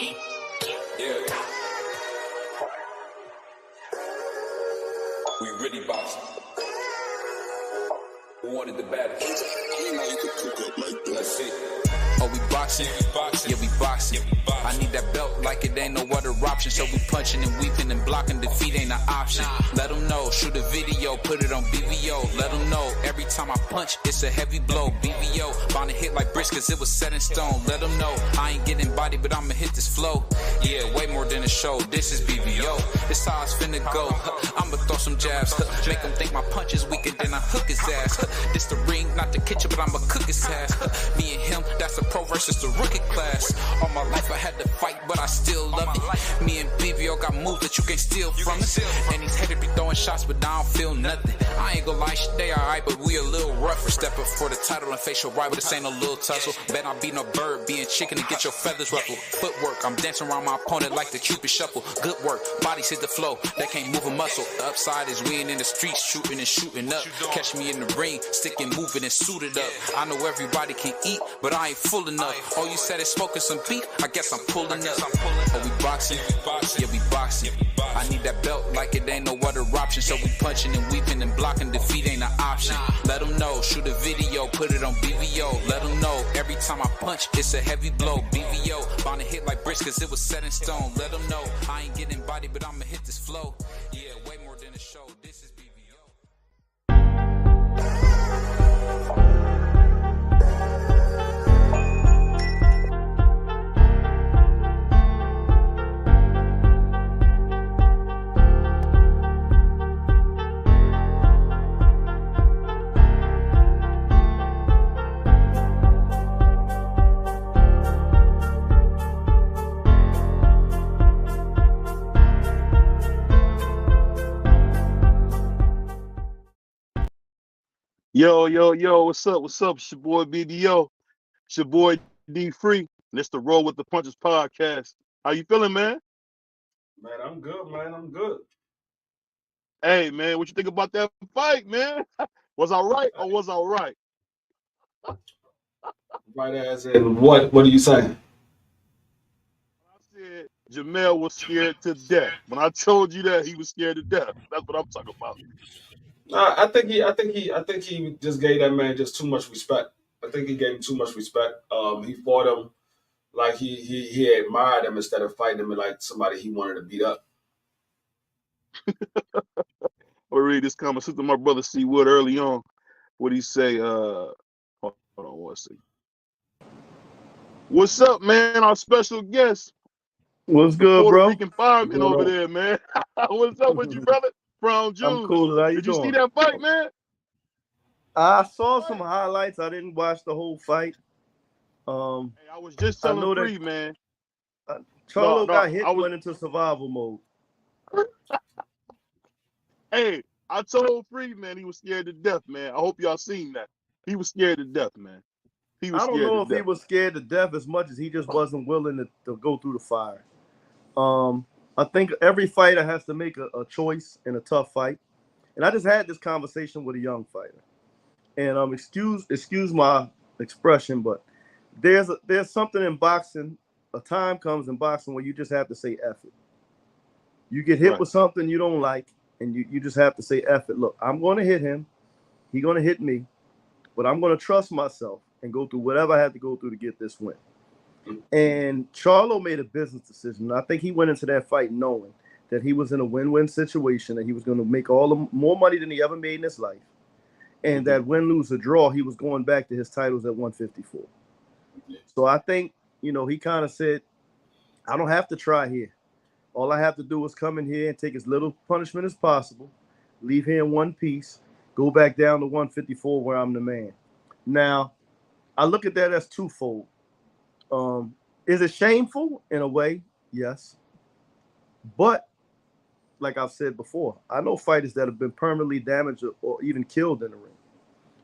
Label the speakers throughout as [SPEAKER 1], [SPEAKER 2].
[SPEAKER 1] Yeah. We really boxing. Who wanted the baddest? Let's see. Oh, we boxing? Yeah, we boxing. I need that belt like it ain't no other option. So we punching and weaving and blocking. Defeat ain't an option. Let them know. Shoot a video, put it on BVO. Let them know. Every time I punch, it's a heavy blow. BVO, bound to hit like bricks cause it was set in stone. Let them know. I ain't getting body, but I'ma hit this flow. Yeah, way more than a show. This is BVO. This how it's finna go. I'ma throw some jabs. Make them think my punch is weaker than I hook his ass. This the ring, not the kitchen, but I'ma cook his ass. Me and him, that's a pro versus the rookie class. All my life I had to fight, but I still love it. Me and BVO got moves that you can't steal from us. And these haters be throwing shots, but I don't feel nothing. I ain't gonna lie, shit, they alright, but we a little rougher. Step up for the title and face your rival, this ain't no little tussle. Bet I be no bird, being chicken to get your feathers ruffled. Footwork, I'm dancing around my opponent like the Cupid shuffle. Good work, bodies hit the flow, they can't move a muscle. The upside is we ain't in the streets, shooting and shooting up. Catch me in the ring, sticking, moving and suited up. I know everybody can eat, but I ain't full enough. Oh, you said it's smoking some beef, I guess I'm pulling up. Oh, we boxing? Yeah, we boxing. I need that belt like it ain't no other option. So we punching and weaving and blocking. Defeat ain't an option. Let them know. Shoot a video, put it on BVO. Let them know. Every time I punch, it's a heavy blow. BVO, bound to hit like bricks cause it was set in stone. Let them know. I ain't getting body, but I'ma hit this flow. Yeah, way more than a show. This is BVO.
[SPEAKER 2] Yo, what's up? It's your boy BBO. It's your boy D Free. And it's the Roll with the Punches podcast. How you feeling, man?
[SPEAKER 3] Man, I'm good, man. I'm good.
[SPEAKER 2] Hey, man, what you think about that fight, man? Was I right or was I right?
[SPEAKER 3] Right as in what? What are you saying?
[SPEAKER 2] I said Jamel was scared to death. When I told you that, he was scared to death. That's what I'm talking about.
[SPEAKER 3] I think he just gave that man just too much respect. I think he gave him too much respect. He fought him like he admired him instead of fighting him like somebody he wanted to beat up.
[SPEAKER 2] I'll read this comment. Sister, my brother C Wood early on. What he say? Hold on one second. What's up, man? Our special guest.
[SPEAKER 4] What's
[SPEAKER 2] The
[SPEAKER 4] good,
[SPEAKER 2] Puerto
[SPEAKER 4] bro?
[SPEAKER 2] Rican fireman over there, man. What's up with you, brother? Brown Juice.
[SPEAKER 4] I'm cool. How you
[SPEAKER 2] Did you
[SPEAKER 4] doing?
[SPEAKER 2] see that fight, man?
[SPEAKER 4] I saw some highlights. I didn't watch the whole fight.
[SPEAKER 2] Hey, I was just telling Free, man.
[SPEAKER 4] Charlo got hit and went into survival mode.
[SPEAKER 2] Hey, I told Free, man, he was scared to death, man. I hope y'all seen that. He was scared to death, man. He was
[SPEAKER 4] I don't
[SPEAKER 2] scared
[SPEAKER 4] know
[SPEAKER 2] to
[SPEAKER 4] if
[SPEAKER 2] death.
[SPEAKER 4] he was scared to death as much as he just wasn't willing to go through the fire. I think every fighter has to make a choice in a tough fight. And I just had this conversation with a young fighter. And excuse my expression, but there's something in boxing. A time comes in boxing where you just have to say F it. You get hit with something you don't like, and you just have to say F it. Look, I'm going to hit him. He's going to hit me. But I'm going to trust myself and go through whatever I had to go through to get this win. And Charlo made a business decision. I think he went into that fight knowing that he was in a win-win situation, and he was going to make more money than he ever made in his life. And that win, lose, or draw, he was going back to his titles at 154. So I think, he kind of said, I don't have to try here. All I have to do is come in here and take as little punishment as possible, leave here in one piece, go back down to 154 where I'm the man. Now, I look at that as twofold. Is it shameful in a way? Yes. But like I've said before, I know fighters that have been permanently damaged or even killed in the ring.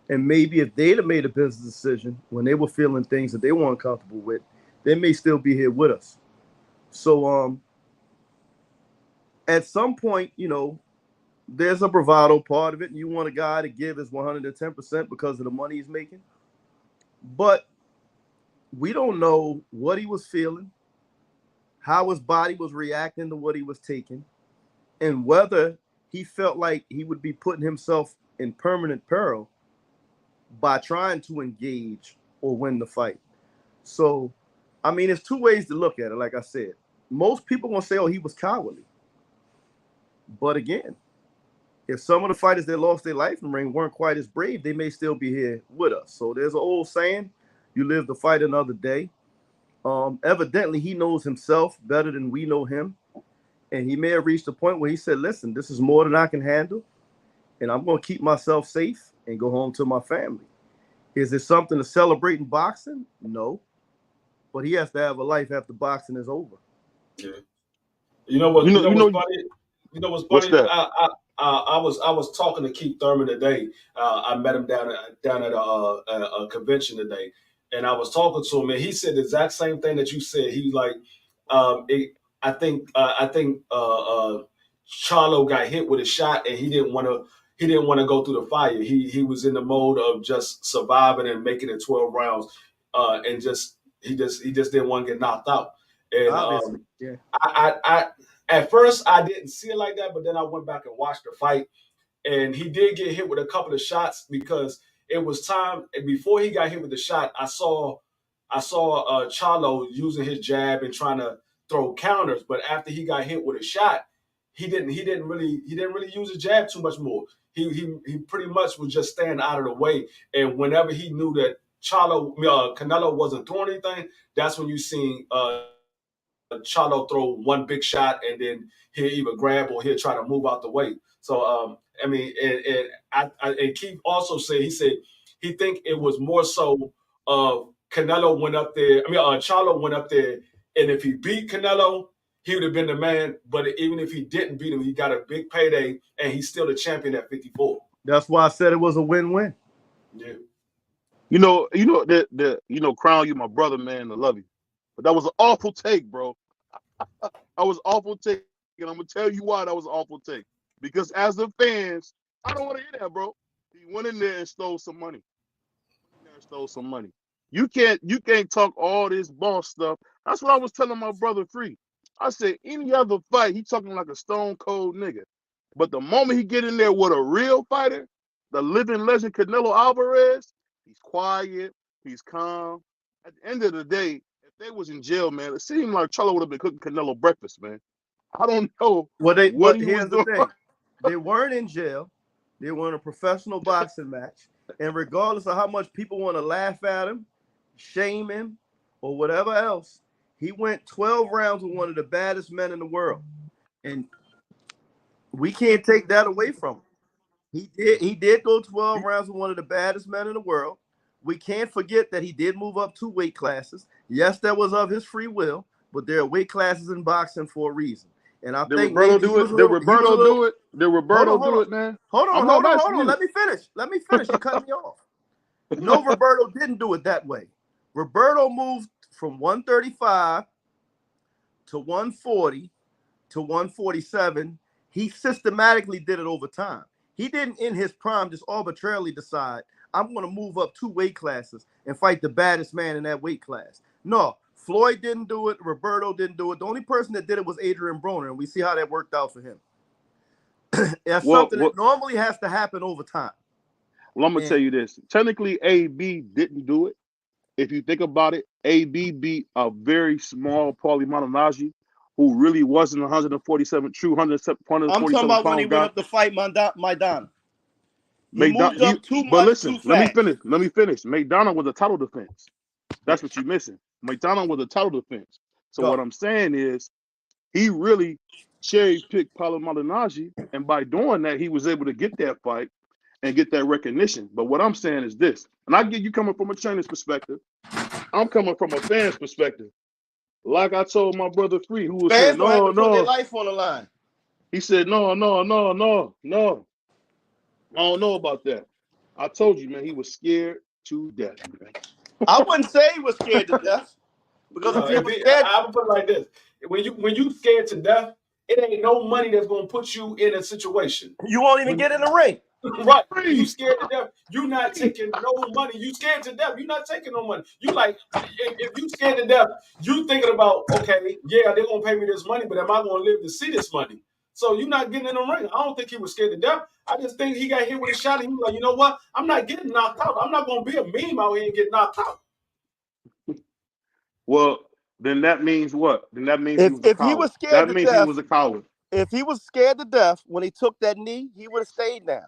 [SPEAKER 4] And maybe if they'd have made a business decision when they were feeling things that they weren't comfortable with, they may still be here with us. So at some point, there's a bravado part of it. And you want a guy to give his 110% because of the money he's making. But we don't know what he was feeling. how his body was reacting to what he was taking, and whether he felt like he would be putting himself in permanent peril by trying to engage or win the fight. So, I mean, it's two ways to look at it. Like I said, most people gonna say, "Oh, he was cowardly," but again, if some of the fighters that lost their life in the ring weren't quite as brave, they may still be here with us. So there's an old saying, "You live to fight another day." Evidently, he knows himself better than we know him, and he may have reached a point where he said, "Listen, this is more than I can handle, and I'm going to keep myself safe and go home to my family." Is it something to celebrate in boxing? No, but he has to have a life after boxing is over.
[SPEAKER 3] Yeah. You know what?
[SPEAKER 2] You
[SPEAKER 3] You
[SPEAKER 2] know,
[SPEAKER 3] know
[SPEAKER 2] you
[SPEAKER 3] what's
[SPEAKER 2] know
[SPEAKER 3] funny? You know what's
[SPEAKER 2] what's
[SPEAKER 3] funny?
[SPEAKER 2] that?
[SPEAKER 3] I was talking to Keith Thurman today. I met him down at a convention today, and I was talking to him, and he said the exact same thing that you said. He was like, I think Charlo got hit with a shot, and he didn't want to go through the fire. He was in the mode of just surviving and making it 12 rounds, and he just didn't want to get knocked out. And
[SPEAKER 4] Obviously, yeah.
[SPEAKER 3] I at first I didn't see it like that, but then I went back and watched the fight, and he did get hit with a couple of shots because it was time. And before he got hit with the shot, I saw Charlo using his jab and trying to throw counters. But after he got hit with a shot, he didn't really use his jab too much more. He pretty much was just staying out of the way. And whenever he knew that Canelo wasn't throwing anything, that's when you seen Charlo throw one big shot, and then he'll either grab or he'll try to move out the way. So I mean, and Keith also said he think it was more so Canelo went up there. I mean, Charlo went up there, and if he beat Canelo, he would have been the man. But even if he didn't beat him, he got a big payday, and he's still the champion at 54.
[SPEAKER 4] That's why I said it was a win-win.
[SPEAKER 3] Yeah.
[SPEAKER 2] Crown, you my brother, man. I love you, but that was an awful take, bro. I was awful take, and I'm gonna tell you why that was an awful take. Because as the fans, I don't want to hear that, bro. He went in there and stole some money. You can't talk all this boss stuff. That's what I was telling my brother Free. I said any other fight, he talking like a stone cold nigga. But the moment he get in there with a real fighter, the living legend Canelo Alvarez, he's quiet, he's calm. At the end of the day, if they was in jail, man, it seemed like Charlo would have been cooking Canelo breakfast, man. I don't know what he was
[SPEAKER 4] Here's
[SPEAKER 2] doing.
[SPEAKER 4] the thing. They weren't in jail. They were in a professional boxing match. And regardless of how much people want to laugh at him, shame him, or whatever else, he went 12 rounds with one of the baddest men in the world. And we can't take that away from him. He did go 12 rounds with one of the baddest men in the world. We can't forget that he did move up 2 weight classes. Yes, that was of his free will, but there are weight classes in boxing for a reason. And I think
[SPEAKER 2] Roberto do it? Did Roberto do it? Did Roberto do it, man?
[SPEAKER 4] Hold on. Let me finish. You're cutting me off. No, Roberto didn't do it that way. Roberto moved from 135 to 140 to 147. He systematically did it over time. He didn't, in his prime, just arbitrarily decide, I'm going to move up 2 weight classes and fight the baddest man in that weight class. No, Floyd didn't do it. Roberto didn't do it. The only person that did it was Adrian Broner, and we see how that worked out for him. That's something that normally has to happen over time.
[SPEAKER 2] Well, I'm going to tell you this. Technically, AB didn't do it. If you think about it, AB beat a very small Paulie Malignaggi, who really wasn't 147 true 147
[SPEAKER 4] I'm talking about when he went up to fight Maidana. He moved up too much. But listen,
[SPEAKER 2] let me finish. Maidana was a title defense. That's what you're missing. Maidana was a title defense. So what I'm saying is, he really cherry-picked Paulie Malignaggi, and by doing that, he was able to get that fight and get that recognition. But what I'm saying is this, and I get you coming from a trainer's perspective. I'm coming from a fan's perspective. Like I told my brother Free, who was saying, no,
[SPEAKER 4] put their life on the line.
[SPEAKER 2] He said, no. I don't know about that. I told you, man, he was scared to death, man.
[SPEAKER 4] I wouldn't say he was scared to death. Because if he was scared,
[SPEAKER 3] I would put it like this. When you scared to death, it ain't no money that's gonna put you in a situation.
[SPEAKER 4] You won't even get in the ring.
[SPEAKER 3] Right. You scared to death. You not taking no money. You scared to death. You not taking no money. You like, if you scared to death, you thinking about, okay, yeah, they're going to pay me this money, but am I going to live to see this money? So you're not getting in the ring. I don't think he was scared to death. I just think he got hit with a shot and he was like, you know what? I'm not getting knocked out. I'm not going to be a meme out here and get knocked out.
[SPEAKER 2] Well, then that means what? Then that means he was a
[SPEAKER 4] If he
[SPEAKER 2] coward.
[SPEAKER 4] was scared
[SPEAKER 2] That
[SPEAKER 4] to
[SPEAKER 2] means he
[SPEAKER 4] death,
[SPEAKER 2] was a coward.
[SPEAKER 4] if he was scared to death when he took that knee, he would have stayed down.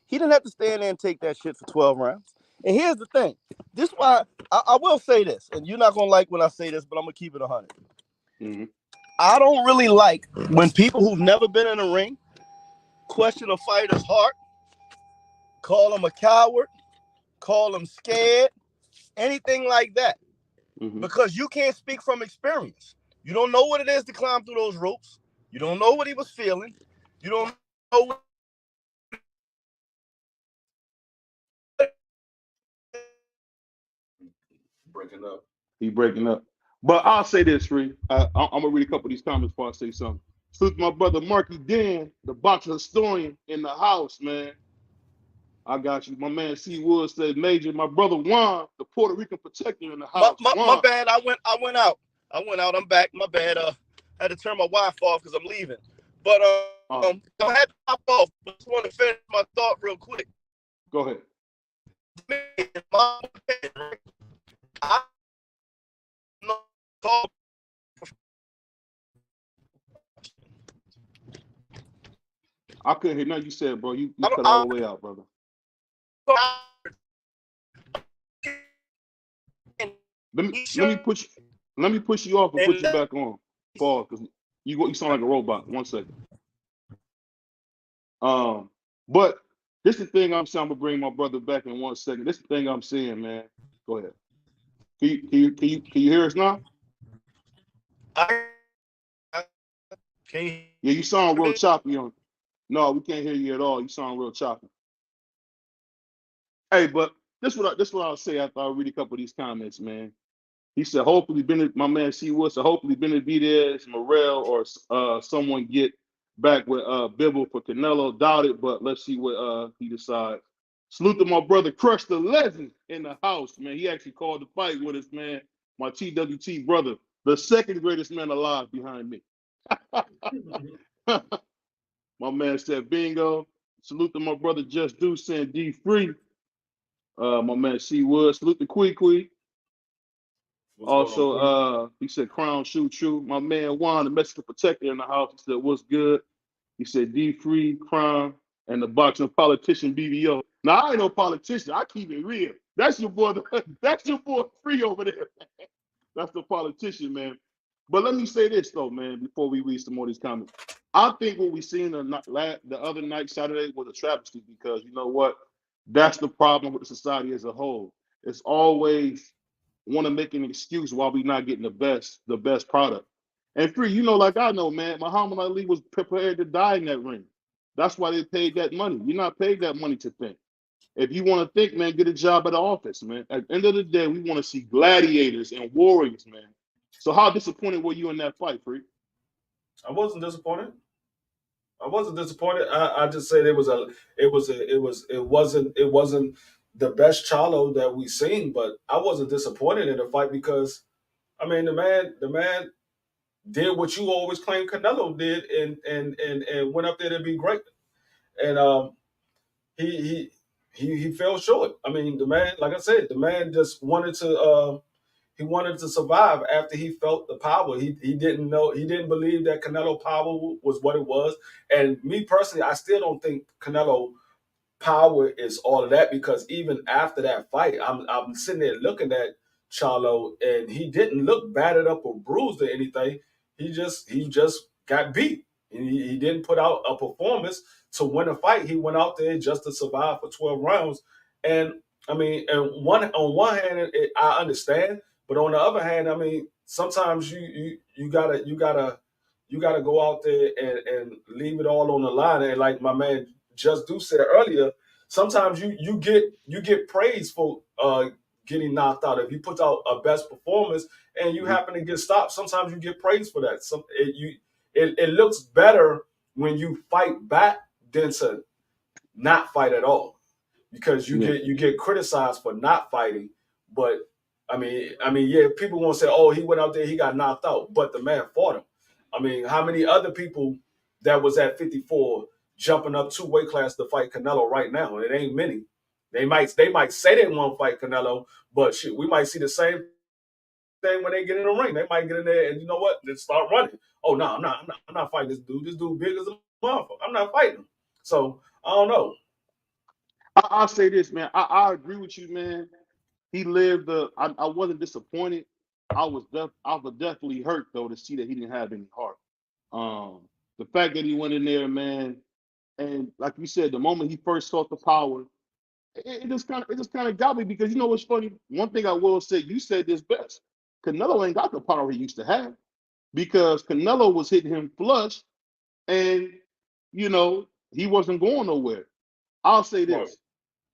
[SPEAKER 4] He didn't have to stand there and take that shit for 12 rounds. And here's the thing. This why I will say this, and you're not gonna like when I say this, but I'm gonna keep it 100.
[SPEAKER 2] Mm-hmm.
[SPEAKER 4] I don't really like when people who've never been in a ring question a fighter's heart, call him a coward, call him scared, anything like that.
[SPEAKER 2] Mm-hmm.
[SPEAKER 4] Because you can't speak from experience. You don't know what it is to climb through those ropes. You don't know what he was feeling. You don't know what
[SPEAKER 3] Breaking up.
[SPEAKER 2] He breaking up. But I'll say this, Free. I'm gonna read a couple of these comments before I say something. Salute to my brother Marky Dan, the boxing historian in the house, man. I got you. My man C. Wood said, Major, my brother Juan, the Puerto Rican protector in the house.
[SPEAKER 4] my bad. I went out. I'm back. My bad. I had to turn my Wi-Fi off because I'm leaving. But I had to pop off. I just want to finish my thought real quick.
[SPEAKER 2] Go ahead. I couldn't hear nothing you said, bro. You cut all the way out, brother. Let me push you off and put you back on. Pause, because you sound like a robot. 1 second. But this is the thing I'm saying. I'm gonna bring my brother back in 1 second. This is the thing I'm saying, man. Go ahead. Can you hear us now?
[SPEAKER 4] Yeah,
[SPEAKER 2] you sound real choppy on. No, we can't hear you at all. You sound real choppy. Hey, but this what I'll say after I read a couple of these comments, man. He said, hopefully my man C. Wood said, hopefully Benavidez, Morrell, or someone get back with Bibble for Canelo. Doubt it, but let's see what he decides. Salute to my brother Crush the Legend in the house, man. He actually called the fight with us, man. My TWT brother, the second greatest man alive behind me. My man said bingo. Salute to my brother Just Do saying D Free. My man C. Wood. Salute to Quee. Also, he said Crown Shoe True. My man Juan, the Mexican protector in the house, he said, what's good? He said D Free, Crown, and the boxing politician BBO. Now I ain't no politician. I keep it real. That's your boy. That's your boy Free over there. That's the politician, man. But let me say this though, man, before we read some more of these comments. I think what we seen the other night, Saturday, was a travesty because you know what? That's the problem with the society as a whole. It's always want to make an excuse why we not getting the best product. And Free, you know, like I know, man, Muhammad Ali was prepared to die in that ring. That's why they paid that money. You're not paid that money to think. If you want to think, man, get a job at the office, man. At the end of the day, we want to see gladiators and warriors, man. So how disappointed were you in that fight, Free?
[SPEAKER 3] I wasn't disappointed. I just said it wasn't the best Charlo that we seen, but I wasn't disappointed in the fight because I mean the man did what you always claimed Canelo did and went up there to be great. And he fell short. I mean the man, like I said, the man just wanted to survive after he felt the power. He didn't believe that Canelo power was what it was. And me personally, I still don't think Canelo power is all of that because even after that fight, I'm sitting there looking at Charlo and he didn't look battered up or bruised or anything. He just got beat. He didn't put out a performance to win a fight. He went out there just to survive for 12 rounds. And I mean, on one hand, I understand, but on the other hand, I mean, sometimes you gotta go out there and leave it all on the line. And like my man Just Do said earlier, sometimes you get praise for getting knocked out. If you put out a best performance and you happen to get stopped, sometimes you get praise for that. It looks better when you fight back than to not fight at all, because
[SPEAKER 2] Yeah.
[SPEAKER 3] you get criticized for not fighting. But I mean, yeah, people won't say, "Oh, he went out there, he got knocked out," but the man fought him. I mean, how many other people that was at 54 jumping up 2 weight class to fight Canelo right now? It ain't many. They might say they want to fight Canelo, but shit, we might see the same thing when they get in the ring. They might get in there and, you know what, then start running. Oh no, I'm not fighting this dude. This dude big as a motherfucker. I'm not fighting him. So I don't know.
[SPEAKER 2] I'll say this, man. I agree with you, man. He lived I wasn't disappointed. I was definitely hurt though to see that he didn't have any heart. The fact that he went in there, man, and like you said, the moment he first sought the power, it just kind of got me, because you know what's funny? One thing I will say, you said this best. Canelo ain't got the power he used to have, because Canelo was hitting him flush, and you know he wasn't going nowhere. I'll say
[SPEAKER 3] Right.
[SPEAKER 2] this.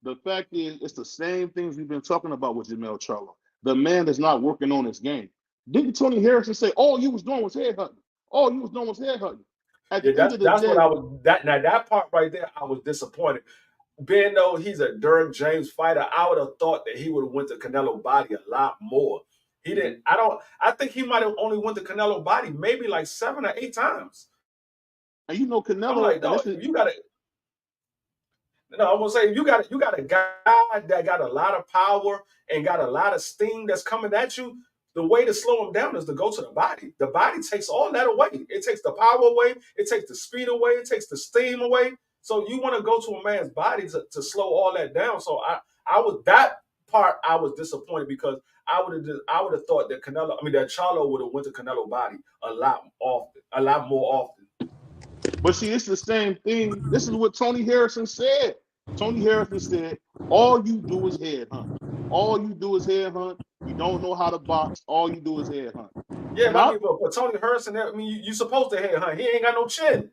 [SPEAKER 2] The fact is, it's the same things we've been talking about with Jermell Charlo. The man is not working on his game. Didn't Tony Harrison say all you was doing was headhunting? All you was doing was headhunting. At
[SPEAKER 3] Yeah,
[SPEAKER 2] the end of the
[SPEAKER 3] that's what
[SPEAKER 2] day,
[SPEAKER 3] I was. That part right there, I was disappointed. Being though he's a Derrick James fighter, I would have thought that he would have went to Canelo body a lot more. He didn't. I think he might have only went to Canelo body maybe like 7 or 8 times.
[SPEAKER 2] and you know
[SPEAKER 3] I'm
[SPEAKER 2] Canelo,
[SPEAKER 3] like,
[SPEAKER 2] and
[SPEAKER 3] no,
[SPEAKER 2] this is
[SPEAKER 3] you got to. No, I'm gonna say you got a guy that got a lot of power and got a lot of steam that's coming at you. The way to slow him down is to go to the body. The body takes all that away. It takes the power away. It takes the speed away. It takes the steam away. So you want to go to a man's body to slow all that down. So I was that part I was disappointed, because I would have thought that that Charlo would have went to Canelo body a lot more often.
[SPEAKER 2] But see, it's the same thing. This is what Tony Harrison said. Tony Harrison said, all you do is headhunt. All you do is headhunt. You don't know how to box. All you do is headhunt.
[SPEAKER 3] Yeah,
[SPEAKER 2] And
[SPEAKER 3] but I mean, for Tony Harrison, you supposed to head hunt. He ain't got no chin.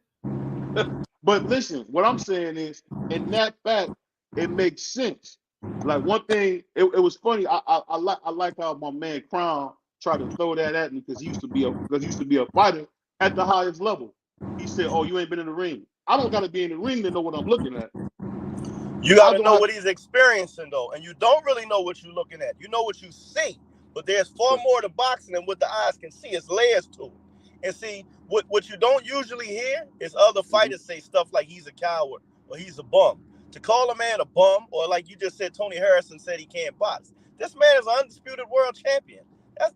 [SPEAKER 2] but listen, what I'm saying is, in that fact, it makes sense. Like one thing, it was funny. I like how my man Crown tried to throw that at me, because he used to be a fighter at the highest level. He said, "Oh, you ain't been in the ring." I don't got to be in the ring to know what I'm looking at.
[SPEAKER 4] You got to know what he's experiencing, though. And you don't really know what you're looking at. You know what you see. But there's far more to boxing than what the eyes can see. It's layers to it. And see, what you don't usually hear is other fighters say stuff like he's a coward or he's a bum. To call a man a bum, or like you just said, Tony Harrison said he can't box. This man is an undisputed world champion.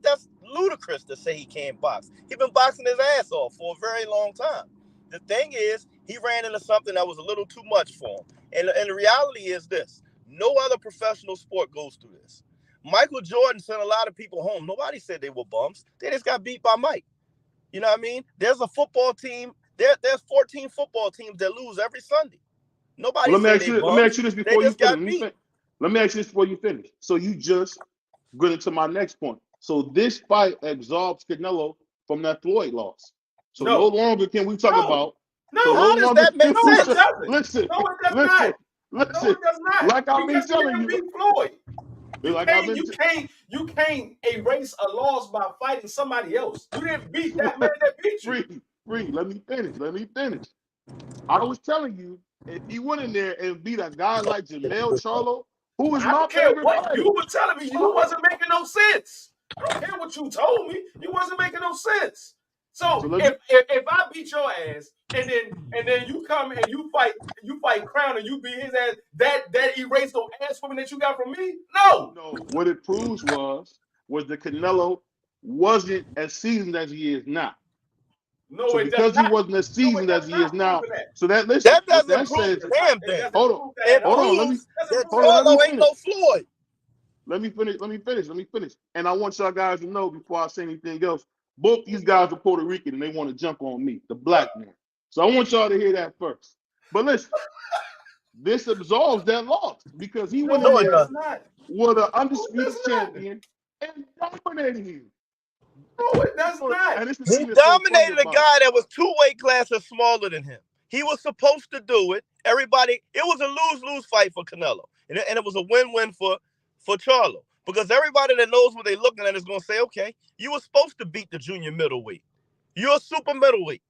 [SPEAKER 4] That's ludicrous to say he can't box. He's been boxing his ass off for a very long time. The thing is, he ran into something that was a little too much for him. And the reality is this: no other professional sport goes through this. Michael Jordan sent a lot of people home. Nobody said they were bums. They just got beat by Mike. You know what I mean? There's a football team. There's 14 football teams that lose every Sunday. Nobody
[SPEAKER 2] Let me
[SPEAKER 4] said they bums.
[SPEAKER 2] Let me ask you this
[SPEAKER 4] They
[SPEAKER 2] before you
[SPEAKER 4] just got
[SPEAKER 2] finish.
[SPEAKER 4] beat.
[SPEAKER 2] Let me ask you this before you finish. So you just get into my next point. So this fight absolves Canelo from that Floyd loss. So no longer can we talk about.
[SPEAKER 3] No,
[SPEAKER 2] so
[SPEAKER 4] how does that make sense?
[SPEAKER 2] Listen,
[SPEAKER 3] no, it does
[SPEAKER 2] listen,
[SPEAKER 3] not.
[SPEAKER 2] listen.
[SPEAKER 3] No, it does not.
[SPEAKER 2] Like I've been telling you,
[SPEAKER 3] beat Floyd. You
[SPEAKER 2] You
[SPEAKER 3] can't erase a loss by fighting somebody else. You didn't beat that man that beat you.
[SPEAKER 2] Free. Let me finish. I was telling you, if he went in there and beat a guy like Jermell Charlo, who is
[SPEAKER 3] I
[SPEAKER 2] my
[SPEAKER 3] don't care
[SPEAKER 2] favorite
[SPEAKER 3] what
[SPEAKER 2] fighter.
[SPEAKER 3] you were telling me. You wasn't making no sense. I don't care what you told me. You wasn't making no sense. So if I beat your ass and then you come and you fight Crown and you beat his ass, that erased the ass woman that you got from me? No.
[SPEAKER 2] What it proves was that Canelo wasn't as seasoned as he is now.
[SPEAKER 3] No,
[SPEAKER 2] so
[SPEAKER 3] it
[SPEAKER 2] because
[SPEAKER 3] does not.
[SPEAKER 2] he wasn't as seasoned as he is now, so that
[SPEAKER 4] that doesn't prove
[SPEAKER 2] says,
[SPEAKER 4] damn thing.
[SPEAKER 2] Hold on. Let me
[SPEAKER 4] ain't no Floyd.
[SPEAKER 2] Let me finish. And I want y'all guys to know before I say anything else, both these guys are Puerto Rican and they want to jump on me, the black man. So I want y'all to hear that first. But listen, this absolves that loss, because he went in there with an undisputed champion and dominated him.
[SPEAKER 3] No, it does not.
[SPEAKER 4] He dominated a guy that was 2 weight classes smaller than him. He was supposed to do it. It was a lose-lose fight for Canelo. And it was a win-win for Charlo. Because everybody that knows what they're looking at is going to say, okay, you were supposed to beat the junior middleweight. You're a super middleweight.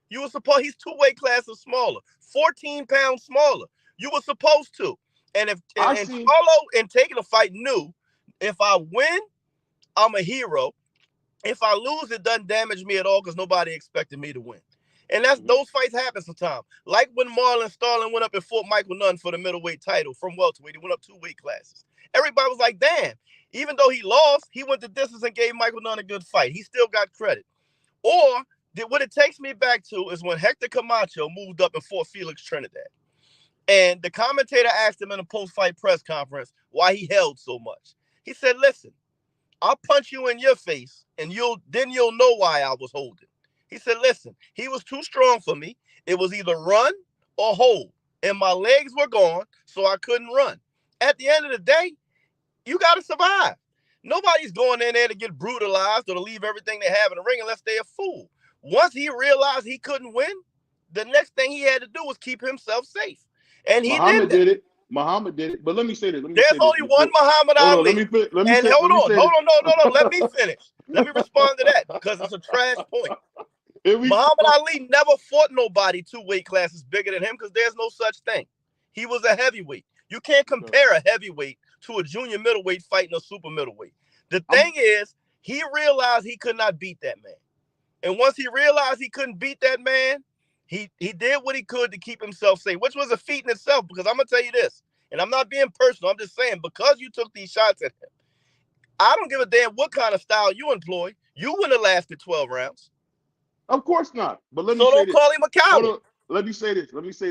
[SPEAKER 4] He's 2 weight classes smaller, 14 pounds smaller. You were supposed to. And if
[SPEAKER 2] I
[SPEAKER 4] and
[SPEAKER 2] seen.
[SPEAKER 4] Charlo in taking the fight knew if I win, I'm a hero. If I lose, it doesn't damage me at all because nobody expected me to win. And that's those fights happen sometimes. Like when Marlon Starling went up and fought Michael Nunn for the middleweight title from welterweight. He went up 2 weight classes. Everybody was like, damn, even though he lost, he went the distance and gave Michael Nunn a good fight. He still got credit. Or what it takes me back to is when Hector Camacho moved up and fought Felix Trinidad. And the commentator asked him in a post-fight press conference why he held so much. He said, listen, I'll punch you in your face and you'll know why I was holding. He said, listen, he was too strong for me. It was either run or hold. And my legs were gone, so I couldn't run. At the end of the day, you got to survive. Nobody's going in there to get brutalized or to leave everything they have in the ring unless they're a fool. Once he realized he couldn't win, the next thing he had to do was keep himself safe. And he
[SPEAKER 2] Muhammad
[SPEAKER 4] did
[SPEAKER 2] it. Muhammad did it. But let me say this.
[SPEAKER 4] There's only one Muhammad
[SPEAKER 2] Hold on.
[SPEAKER 4] Ali. Let me finish. Let me respond to that because it's a trash point. Muhammad Ali never fought nobody 2 weight classes bigger than him because there's no such thing. He was a heavyweight. You can't compare a heavyweight to a junior middleweight fighting a super middleweight. The thing is, he realized he could not beat that man. And once he realized he couldn't beat that man, he did what he could to keep himself safe, which was a feat in itself. Because I'm going to tell you this, and I'm not being personal. I'm just saying, because you took these shots at him, I don't give a damn what kind of style you employ. You wouldn't have lasted 12 rounds.
[SPEAKER 2] Of course not. But let me
[SPEAKER 4] so
[SPEAKER 2] say
[SPEAKER 4] don't
[SPEAKER 2] this.
[SPEAKER 4] Call him a coward.
[SPEAKER 2] Hold on. Let me say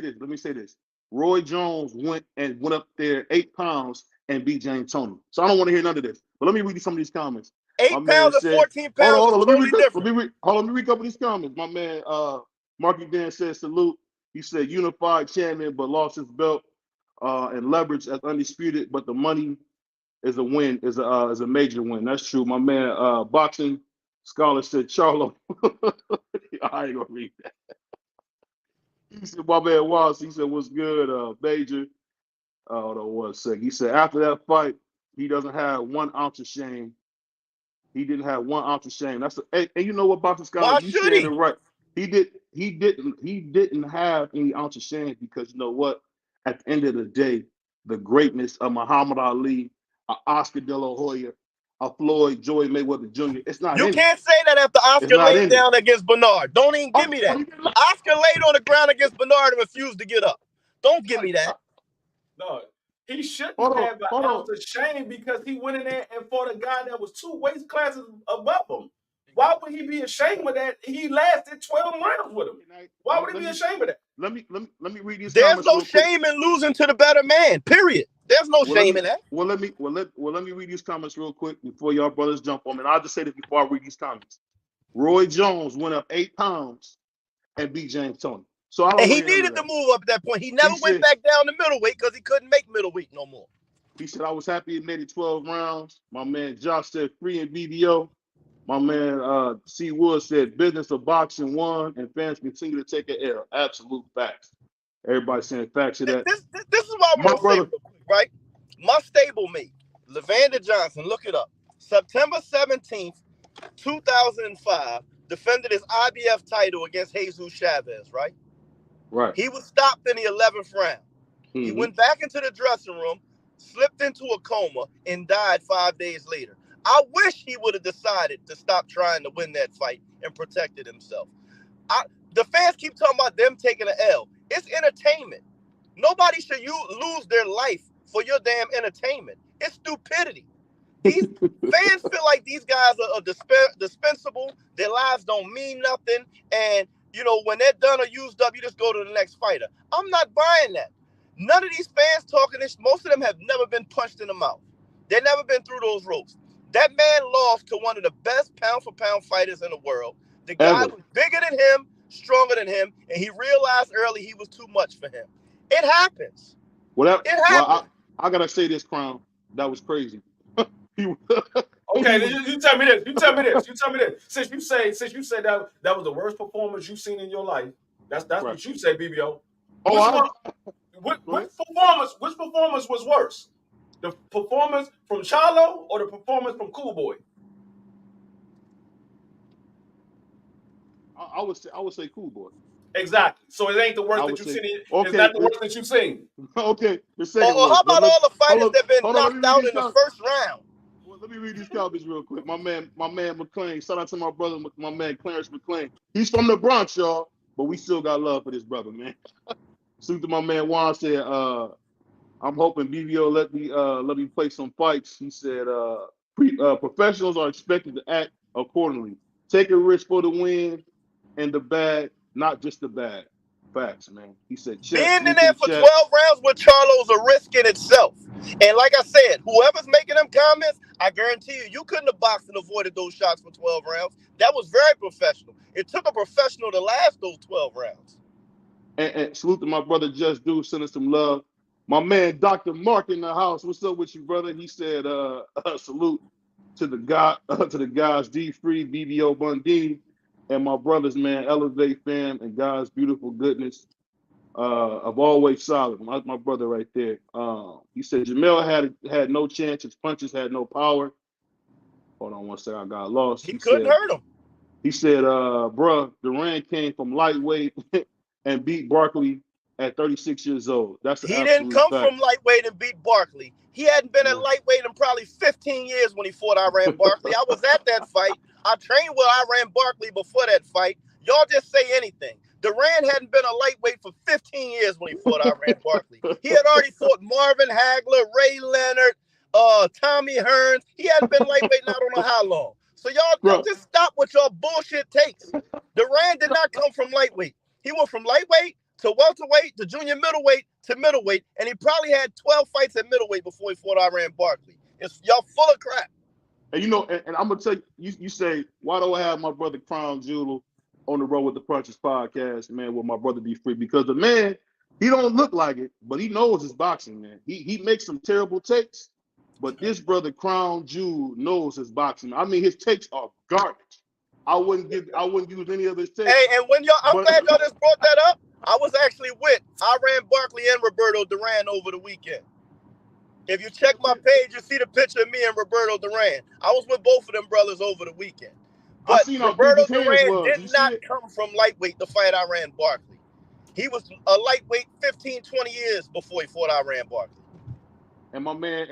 [SPEAKER 2] this. Roy Jones went up there 8 pounds and beat James Toney. So I don't want to hear none of this. But let me read you some of these comments.
[SPEAKER 4] 8 pounds or 14 pounds
[SPEAKER 2] hold on.
[SPEAKER 4] is totally different.
[SPEAKER 2] Let me read a couple of these comments. My man, Marky Dan says salute. He said unified champion, but lost his belt and leverage as undisputed. But the money is a win, is a major win. That's true. My man, boxing scholar said Charlo. I ain't gonna read that. He said, my man was. He said, what's good, Major? Hold on 1 second. He said, after that fight, he doesn't have 1 ounce of shame. He didn't have 1 ounce of shame. And you know what, boxing scholar?
[SPEAKER 4] Why
[SPEAKER 2] you
[SPEAKER 4] should
[SPEAKER 2] said
[SPEAKER 4] he?
[SPEAKER 2] it right. He didn't have any ounce of shame because you know what? At the end of the day, the greatness of Muhammad Ali, Oscar De La Hoya, Floyd Joy Mayweather Jr. It's not.
[SPEAKER 4] You can't say that after Oscar laid down against Bernard. Don't even give me that. Oscar laid on the ground against Bernard and refused to get up. Don't give me that.
[SPEAKER 3] No, he shouldn't have an ounce of shame because he went in there and fought a guy that was 2 weight classes above him. Why would he be ashamed of that? He lasted 12 rounds with him. Why would he be ashamed of that?
[SPEAKER 2] Let me read these
[SPEAKER 4] There's
[SPEAKER 2] comments.
[SPEAKER 4] No shame in losing to the better man. Period. There's no shame in that.
[SPEAKER 2] Let me read these comments real quick before y'all brothers jump on me. And I'll just say this before I read these comments. Roy Jones went up 8 pounds and beat James Toney. So
[SPEAKER 4] he needed to move up at that point. He never went back down to middleweight because he couldn't make middleweight no more.
[SPEAKER 2] He said, I was happy he made it 12 rounds. My man Josh said, free in BBO. My man C. Wood said, business of boxing won, and fans continue to take an L. Absolute facts. Everybody saying facts to that.
[SPEAKER 4] This is what I want to say real quick, right? My stablemate, Levander Johnson, look it up. September 17th, 2005, defended his IBF title against Jesus Chavez, right?
[SPEAKER 2] Right.
[SPEAKER 4] He was stopped in the 11th round. Mm-hmm. He went back into the dressing room, slipped into a coma, and died 5 days later. I wish he would have decided to stop trying to win that fight and protected himself. The fans keep talking about them taking an L. It's entertainment. Nobody should lose their life for your damn entertainment. It's stupidity. These fans feel like these guys are dispensable. Their lives don't mean nothing. And, you know, when they're done or used up, you just go to the next fighter. I'm not buying that. None of these fans talking this, most of them have never been punched in the mouth. They've never been through those ropes. That man lost to one of the best pound-for-pound fighters in the world. The guy was bigger than him, stronger than him, and he realized early he was too much for him. It happens.
[SPEAKER 2] It happens. I got to say this, Crown. That was crazy.
[SPEAKER 3] Okay, you tell me this. Since you say that was the worst performance you've seen in your life, that's right. What you say, BBO. Which performance was worse? The performance from Charlo or the performance from Cool Boy?
[SPEAKER 2] I would say Cool Boy.
[SPEAKER 3] Exactly. So it ain't the worst
[SPEAKER 2] I
[SPEAKER 3] that
[SPEAKER 2] would
[SPEAKER 3] you've
[SPEAKER 2] say,
[SPEAKER 3] seen. It's
[SPEAKER 2] okay,
[SPEAKER 3] not the worst that you've seen.
[SPEAKER 2] okay, the
[SPEAKER 4] Or
[SPEAKER 2] second
[SPEAKER 4] how
[SPEAKER 2] worst.
[SPEAKER 4] about all the fighters that been
[SPEAKER 2] Hold on, let me
[SPEAKER 4] knocked
[SPEAKER 2] read
[SPEAKER 4] out
[SPEAKER 2] these
[SPEAKER 4] in the
[SPEAKER 2] comments.
[SPEAKER 4] first round?
[SPEAKER 2] Well, let me read these comments real quick. My man McClain. Shout out to my brother, my man Clarence McClain. He's from the Bronx, y'all, but we still got love for this brother, man. Salute to my man Juan said, I'm hoping BBO let me play some fights. He said, professionals are expected to act accordingly. Take a risk for the win and the bag, not just the bag. Facts, man. He said, check.
[SPEAKER 4] Being in
[SPEAKER 2] Salute to
[SPEAKER 4] there
[SPEAKER 2] the
[SPEAKER 4] for
[SPEAKER 2] chat.
[SPEAKER 4] 12 rounds with Charlo's a risk in itself. And like I said, whoever's making them comments, I guarantee you couldn't have boxed and avoided those shots for 12 rounds. That was very professional. It took a professional to last those 12 rounds.
[SPEAKER 2] And salute to my brother Just Do, sending some love. My man Dr. Mark in the house. What's up with you, brother? He said, salute to the guys D Free, BBO Bundini, and my brothers, man, Elevate Fam and God's beautiful goodness. Of always solid. My brother right there. He said Jamel had no chance, his punches had no power. Hold on one second, I got lost.
[SPEAKER 4] He couldn't hurt him.
[SPEAKER 2] He said, bruh, Durant came from lightweight and beat Barkley at 36 years old. That's an
[SPEAKER 4] He didn't
[SPEAKER 2] absolute
[SPEAKER 4] come
[SPEAKER 2] fact.
[SPEAKER 4] from lightweight and beat Barkley. He hadn't been at lightweight in probably 15 years when he fought Iran Barkley. I was at that fight. I trained with Iran Barkley before that fight. Y'all just say anything. Durant hadn't been a lightweight for 15 years when he fought Iran Barkley. He had already fought Marvin Hagler, Ray Leonard, Tommy Hearns. He hadn't been lightweight not on how long. So y'all just stop with your bullshit takes. Durant did not come from lightweight. He went from lightweight to welterweight to junior middleweight, and he probably had 12 fights at middleweight before he fought Iran Barkley. Y'all full of crap.
[SPEAKER 2] And and I'm gonna tell you say, why do I have my brother Crown Jewel on the Road with the Punches podcast, man, with my brother Be Free? Because the man, he don't look like it, but he knows his boxing, man. He makes some terrible takes, but this brother Crown Jewel knows his boxing. I mean, his takes are garbage. I wouldn't use any of his takes.
[SPEAKER 4] Hey, and I'm glad y'all just brought that up. I was actually with Iran Barkley and Roberto Duran over the weekend. If you check my page, you see the picture of me and Roberto Duran. I was with both of them brothers over the weekend. But Roberto Duran did not come from lightweight to fight Iran Barkley. He was a lightweight 15, 20 years before he fought Iran Barkley.
[SPEAKER 2] And my man,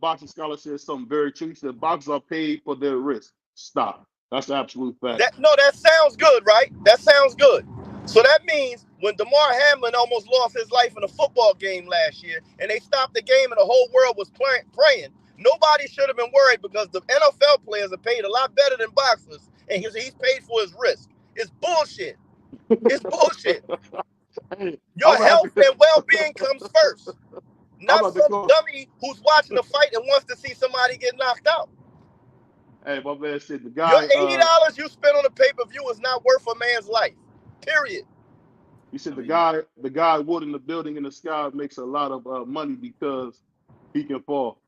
[SPEAKER 2] Boxing Scholar says something very true. He said boxers are paid for their risk. Stop. That's the absolute fact.
[SPEAKER 4] That sounds good, right? That sounds good. So that means when Damar Hamlin almost lost his life in a football game last year and they stopped the game and the whole world was praying, nobody should have been worried because the NFL players are paid a lot better than boxers and he's paid for his risk. It's bullshit. It's bullshit. Your health and well-being comes first. Not some dummy who's watching the fight and wants to see somebody get knocked out.
[SPEAKER 2] Hey, my man said the guy.
[SPEAKER 4] Your $80 you spend on a pay-per-view is not worth a man's life. Period.
[SPEAKER 2] He said the guy wood in the building in the sky makes a lot of money because he can fall.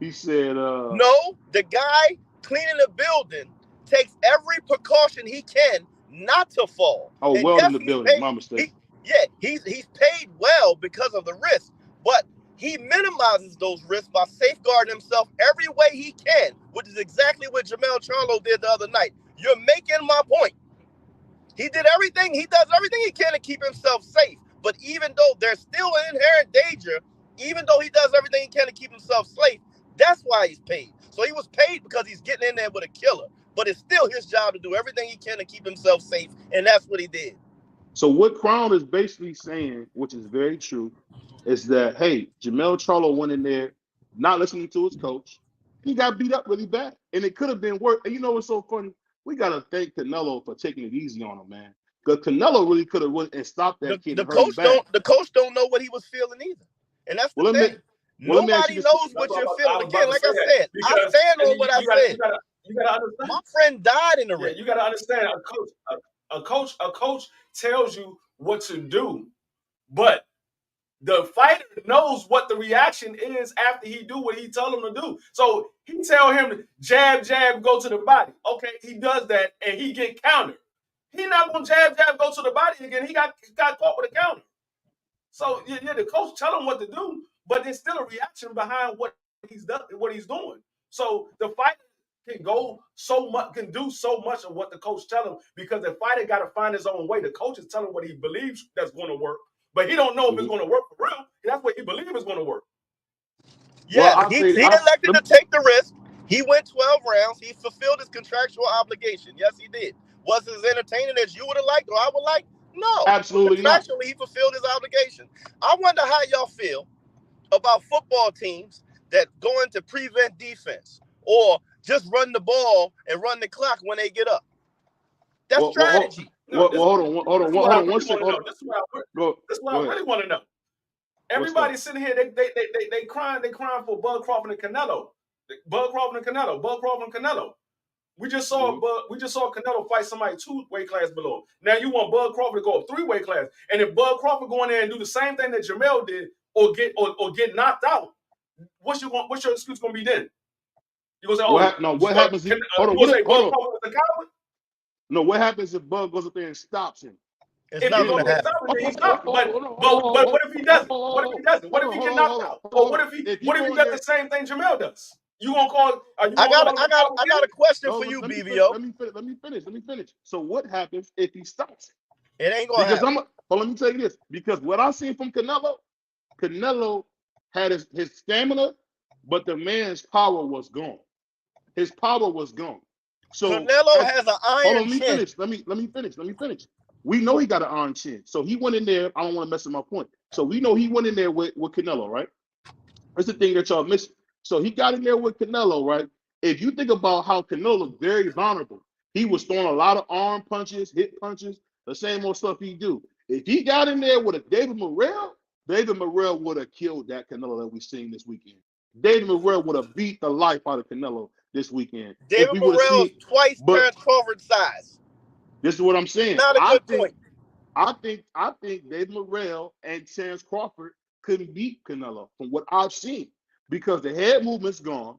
[SPEAKER 2] He said
[SPEAKER 4] no, the guy cleaning the building takes every precaution he can not to fall.
[SPEAKER 2] Oh,
[SPEAKER 4] and
[SPEAKER 2] well
[SPEAKER 4] yes,
[SPEAKER 2] in the building, my mistake.
[SPEAKER 4] He's paid well because of the risk, but he minimizes those risks by safeguarding himself every way he can, which is exactly what Jamel Charlo did the other night. You're making my point. He does everything he can to keep himself safe. But even though there's still an inherent danger, even though he does everything he can to keep himself safe, that's why he's paid. So he was paid because he's getting in there with a killer. But it's still his job to do everything he can to keep himself safe, and that's what he did.
[SPEAKER 2] So what Crown is basically saying, which is very true, is that, hey, Jamel Charlo went in there not listening to his coach. He got beat up really bad, and it could have been worse. And you know what's so funny? We got to thank Canelo for taking it easy on him, man. Because Canelo really could have went and stopped that kid and hurt him bad.
[SPEAKER 4] The coach don't know what he was feeling either. And that's the thing. Nobody knows what you're feeling. Again, like I said, I stand on what I said.
[SPEAKER 3] You gotta understand.
[SPEAKER 4] My friend died in the ring.
[SPEAKER 3] You gotta understand. A coach tells you what to do, but the fighter knows what the reaction is after he do what he told him to do. So he tell him to jab, go to the body. Okay, he does that and he get countered. He not gonna jab, go to the body again. He got caught with a counter. So yeah, the coach tell him what to do, but there's still a reaction behind what he's doing. So the fighter can go so much, can do so much of what the coach tell him, because the fighter got to find his own way. The coach is telling what he believes that's going to work, but he don't know if it's going to work for real. That's what he believes is going to work.
[SPEAKER 4] Yes,
[SPEAKER 2] Well,
[SPEAKER 4] he elected to take the risk. He went 12 rounds. He fulfilled his contractual obligation. Yes, he did. Was it as entertaining as you would have liked or I would like? No.
[SPEAKER 2] Absolutely not.
[SPEAKER 4] Contractually, he fulfilled his obligation. I wonder how y'all feel about football teams that go into prevent defense or just run the ball and run the clock when they get up. That's strategy.
[SPEAKER 2] Hold on one second.
[SPEAKER 3] This is what I really want to know. Everybody's sitting here, they crying for Bud Crawford and Canelo. Bud Crawford and Canelo. We just saw Canelo fight somebody 2 weight class below. Now you want Bud Crawford to go up 3 weight class. And if Bud Crawford go in there and do the same thing that Jamel did or get knocked out, what's your excuse gonna be then? You gonna say,
[SPEAKER 2] what happens if
[SPEAKER 3] Bud Crawford was a coward?
[SPEAKER 2] No, what happens if Bud goes up there and stops him?
[SPEAKER 3] If he goes to stop him, then he stops. But what if he doesn't? What if he doesn't? What if he get knocked out? Or what if he does the same thing Jamel does? You gonna call? I
[SPEAKER 4] got a question for you, BVO.
[SPEAKER 2] Let me finish. So what happens if he stops?
[SPEAKER 4] It ain't gonna happen.
[SPEAKER 2] Let me tell you this. Because what I seen from Canelo had his stamina, but the man's power was gone. His power was gone. So
[SPEAKER 4] Canelo has an iron chin.
[SPEAKER 2] Let me finish. We know he got an iron chin. So he went in there. I don't want to mess with my point. So we know he went in there with Canelo, right? That's the thing that y'all missing. So he got in there with Canelo, right? If you think about how Canelo looked very vulnerable, he was throwing a lot of arm punches, hip punches, the same old stuff he do. If he got in there with a David Morrell would have killed that Canelo that we seen this weekend. David Morrell would have beat the life out of Canelo this weekend.
[SPEAKER 4] David Morrell is twice Terrence Crawford's size.
[SPEAKER 2] This is what I'm saying.
[SPEAKER 4] Not a good point.
[SPEAKER 2] I think David Morrell and Terrence Crawford couldn't beat Canelo from what I've seen, because the head movement's gone.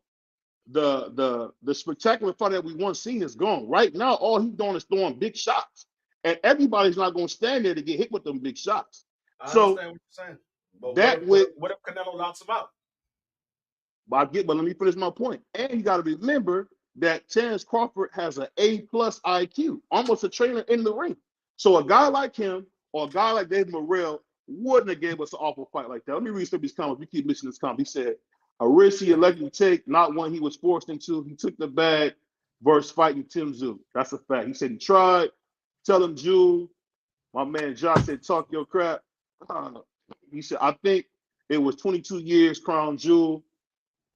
[SPEAKER 2] The spectacular fight that we once seen is gone. Right now, all he's doing is throwing big shots, and everybody's not going to stand there to get hit with them big shots.
[SPEAKER 3] I understand what you're saying. But what if Canelo knocks him out?
[SPEAKER 2] But let me finish my point. And you got to remember that Terrence Crawford has an A+ IQ, almost a trainer in the ring. So a guy like him or a guy like David Morrell wouldn't have gave us an awful fight like that. Let me read some of these comments. We keep missing this comment. He said, a risk he elected to take, not one he was forced into. He took the bag versus fighting Tim Tszyu. That's a fact. He said he tried. Tell him, Jew. My man Josh said, talk your crap. He said, I think it was 22 years, Crown Jewel.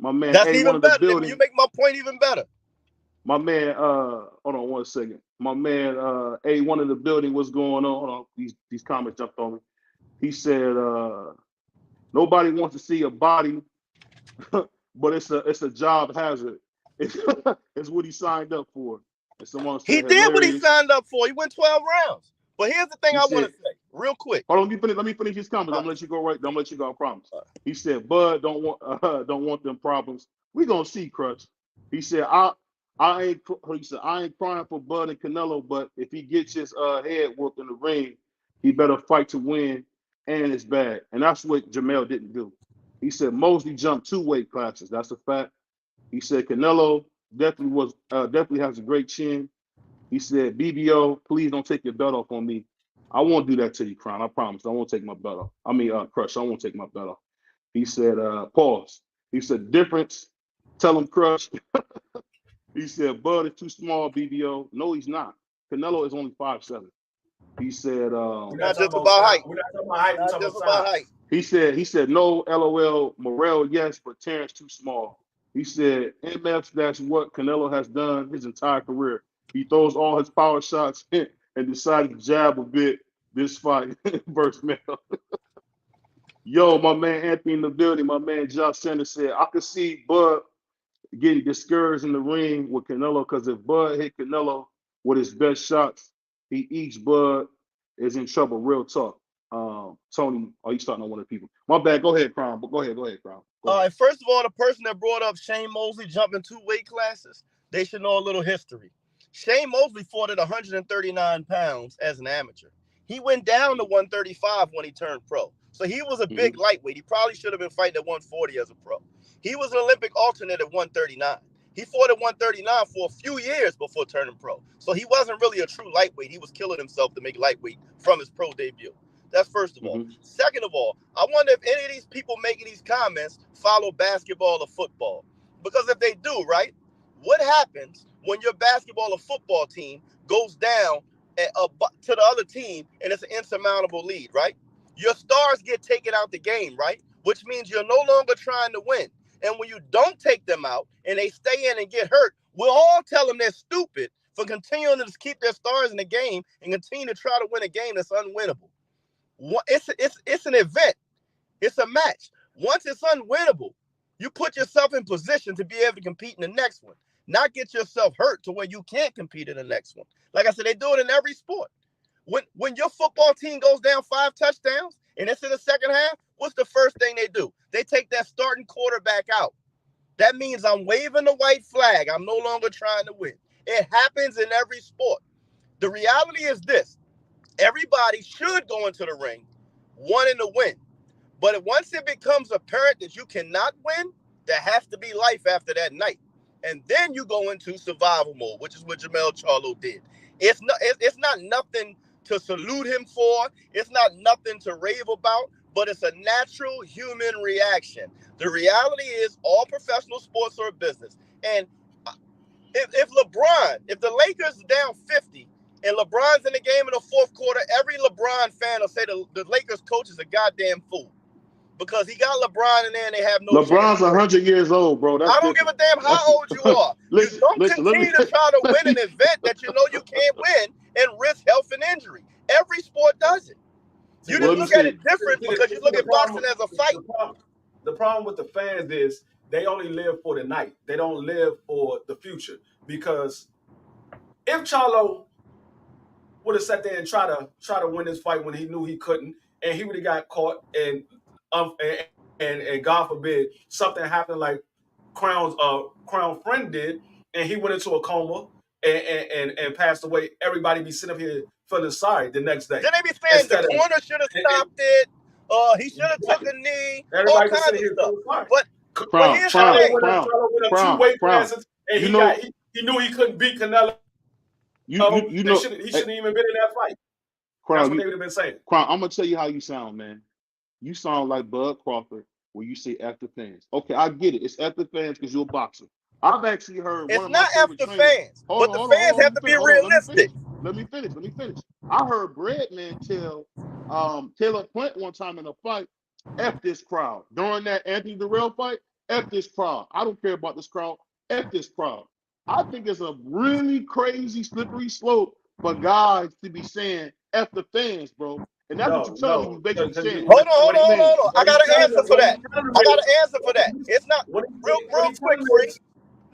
[SPEAKER 2] My man,
[SPEAKER 4] that's even better. You make my point even better.
[SPEAKER 2] My man, hold on one second. My man, A1 in the building, what's going on? Hold on, these comments jumped on me. He said, nobody wants to see a body, but it's a job hazard. It's what he signed up for. And someone said,
[SPEAKER 4] he did what he signed up for. He went 12 rounds. But here's the thing I want to say, real quick.
[SPEAKER 2] Hold on, let me finish his comments. I'm gonna let you go Don't let you go. I promise. He said, Bud don't want them problems. We gonna see, Crutch. He said, I ain't crying for Bud and Canelo, but if he gets his head whooped in the ring, he better fight to win, and it's bad. And that's what Jamel didn't do. He said Mosley jumped 2 weight classes. That's a fact. He said Canelo definitely has a great chin. He said, BBO, please don't take your belt off on me. I won't do that to you, Crown. I promise. I won't take my belt off. I mean, Crush, I won't take my belt off. He said, pause. He said, difference. Tell him, Crush. He said, Bud is too small, BBO. No, he's not. Canelo is only 5'7". He said,
[SPEAKER 4] we're not just about height. We're not just about height.
[SPEAKER 2] He said, no, LOL, Morrell, yes, but Terrence too small. He said, MF, that's what Canelo has done his entire career. He throws all his power shots and decided to jab a bit this fight versus Mel. Yo, my man Anthony in the building, my man Josh Sanders said, I could see Bud getting discouraged in the ring with Canelo, because if Bud hit Canelo with his best shots, he eats Bud is in trouble. Real talk. Tony, you starting on one of the people. My bad. Go ahead, Crown. Go ahead, Crown.
[SPEAKER 4] All right, first of all, the person that brought up Shane Mosley jumping 2 weight classes, they should know a little history. Shane Mosley fought at 139 pounds as an amateur. He went down to 135 when he turned pro. So he was a big lightweight. He probably should have been fighting at 140 as a pro. He was an Olympic alternate at 139. He fought at 139 for a few years before turning pro. So he wasn't really a true lightweight. He was killing himself to make lightweight from his pro debut. That's first of all. Second of all, I wonder if any of these people making these comments follow basketball or football. Because if they do, right, what happens when your basketball or football team goes down to the other team and it's an insurmountable lead, right? Your stars get taken out the game, right? Which means you're no longer trying to win. And when you don't take them out and they stay in and get hurt, we'll all tell them they're stupid for continuing to keep their stars in the game and continue to try to win a game that's unwinnable. It's an event. It's a match. Once it's unwinnable, you put yourself in position to be able to compete in the next one, not get yourself hurt to where you can't compete in the next one. Like I said, they do it in every sport. When your football team goes down 5 touchdowns and it's in the second half, what's the first thing they do? They take that starting quarterback out. That means I'm waving the white flag. I'm no longer trying to win. It happens in every sport. The reality is this. Everybody should go into the ring wanting to win. But once it becomes apparent that you cannot win, there has to be life after that night. And then you go into survival mode, which is what Jermell Charlo did. It's not nothing to salute him for. It's not nothing to rave about, but it's a natural human reaction. The reality is all professional sports are a business. And if the Lakers are down 50 and LeBron's in the game in the fourth quarter, every LeBron fan will say the Lakers coach is a goddamn fool. Because he got LeBron in there and they have no
[SPEAKER 2] LeBron's 100 years old, bro.
[SPEAKER 4] I don't give a damn how old you are. You don't continue to try to win an event that you know you can't win and risk health and injury. Every sport does it. You just look at it different because you look at boxing as a fight.
[SPEAKER 3] The problem with the fans is they only live for the night. They don't live for the future. Because if Charlo would have sat there and try to win this fight when he knew he couldn't, and he would have got caught and God forbid something happened like Crown Friend did, and he went into a coma and passed away, everybody be sitting up here feeling sorry the next day.
[SPEAKER 4] Then they be saying the corner should have stopped it. He should have took a knee.
[SPEAKER 3] Everybody
[SPEAKER 4] all kinds of stuff. But here's
[SPEAKER 3] the thing. 2 weight classes, and he knew he couldn't beat Canelo. He shouldn't even been in that fight. That's what they would have been saying.
[SPEAKER 2] Crown, I'm gonna tell you how you sound, man. You sound like Bud Crawford when you say F the fans. Okay, I get it. It's F the fans because you're a boxer. I've actually heard
[SPEAKER 4] it's not F the fans, but the fans have to be realistic.
[SPEAKER 2] Let me finish. I heard Breadman tell Taylor Flint one time in a fight, F this crowd. During that Anthony Durrell fight, F this crowd. I don't care about this crowd. F this crowd. I think it's a really crazy, slippery slope for guys to be saying F the fans, bro. And that's what you're telling me. Basically saying.
[SPEAKER 4] Hold on. I got an answer for that. It's not real quick, Freaks.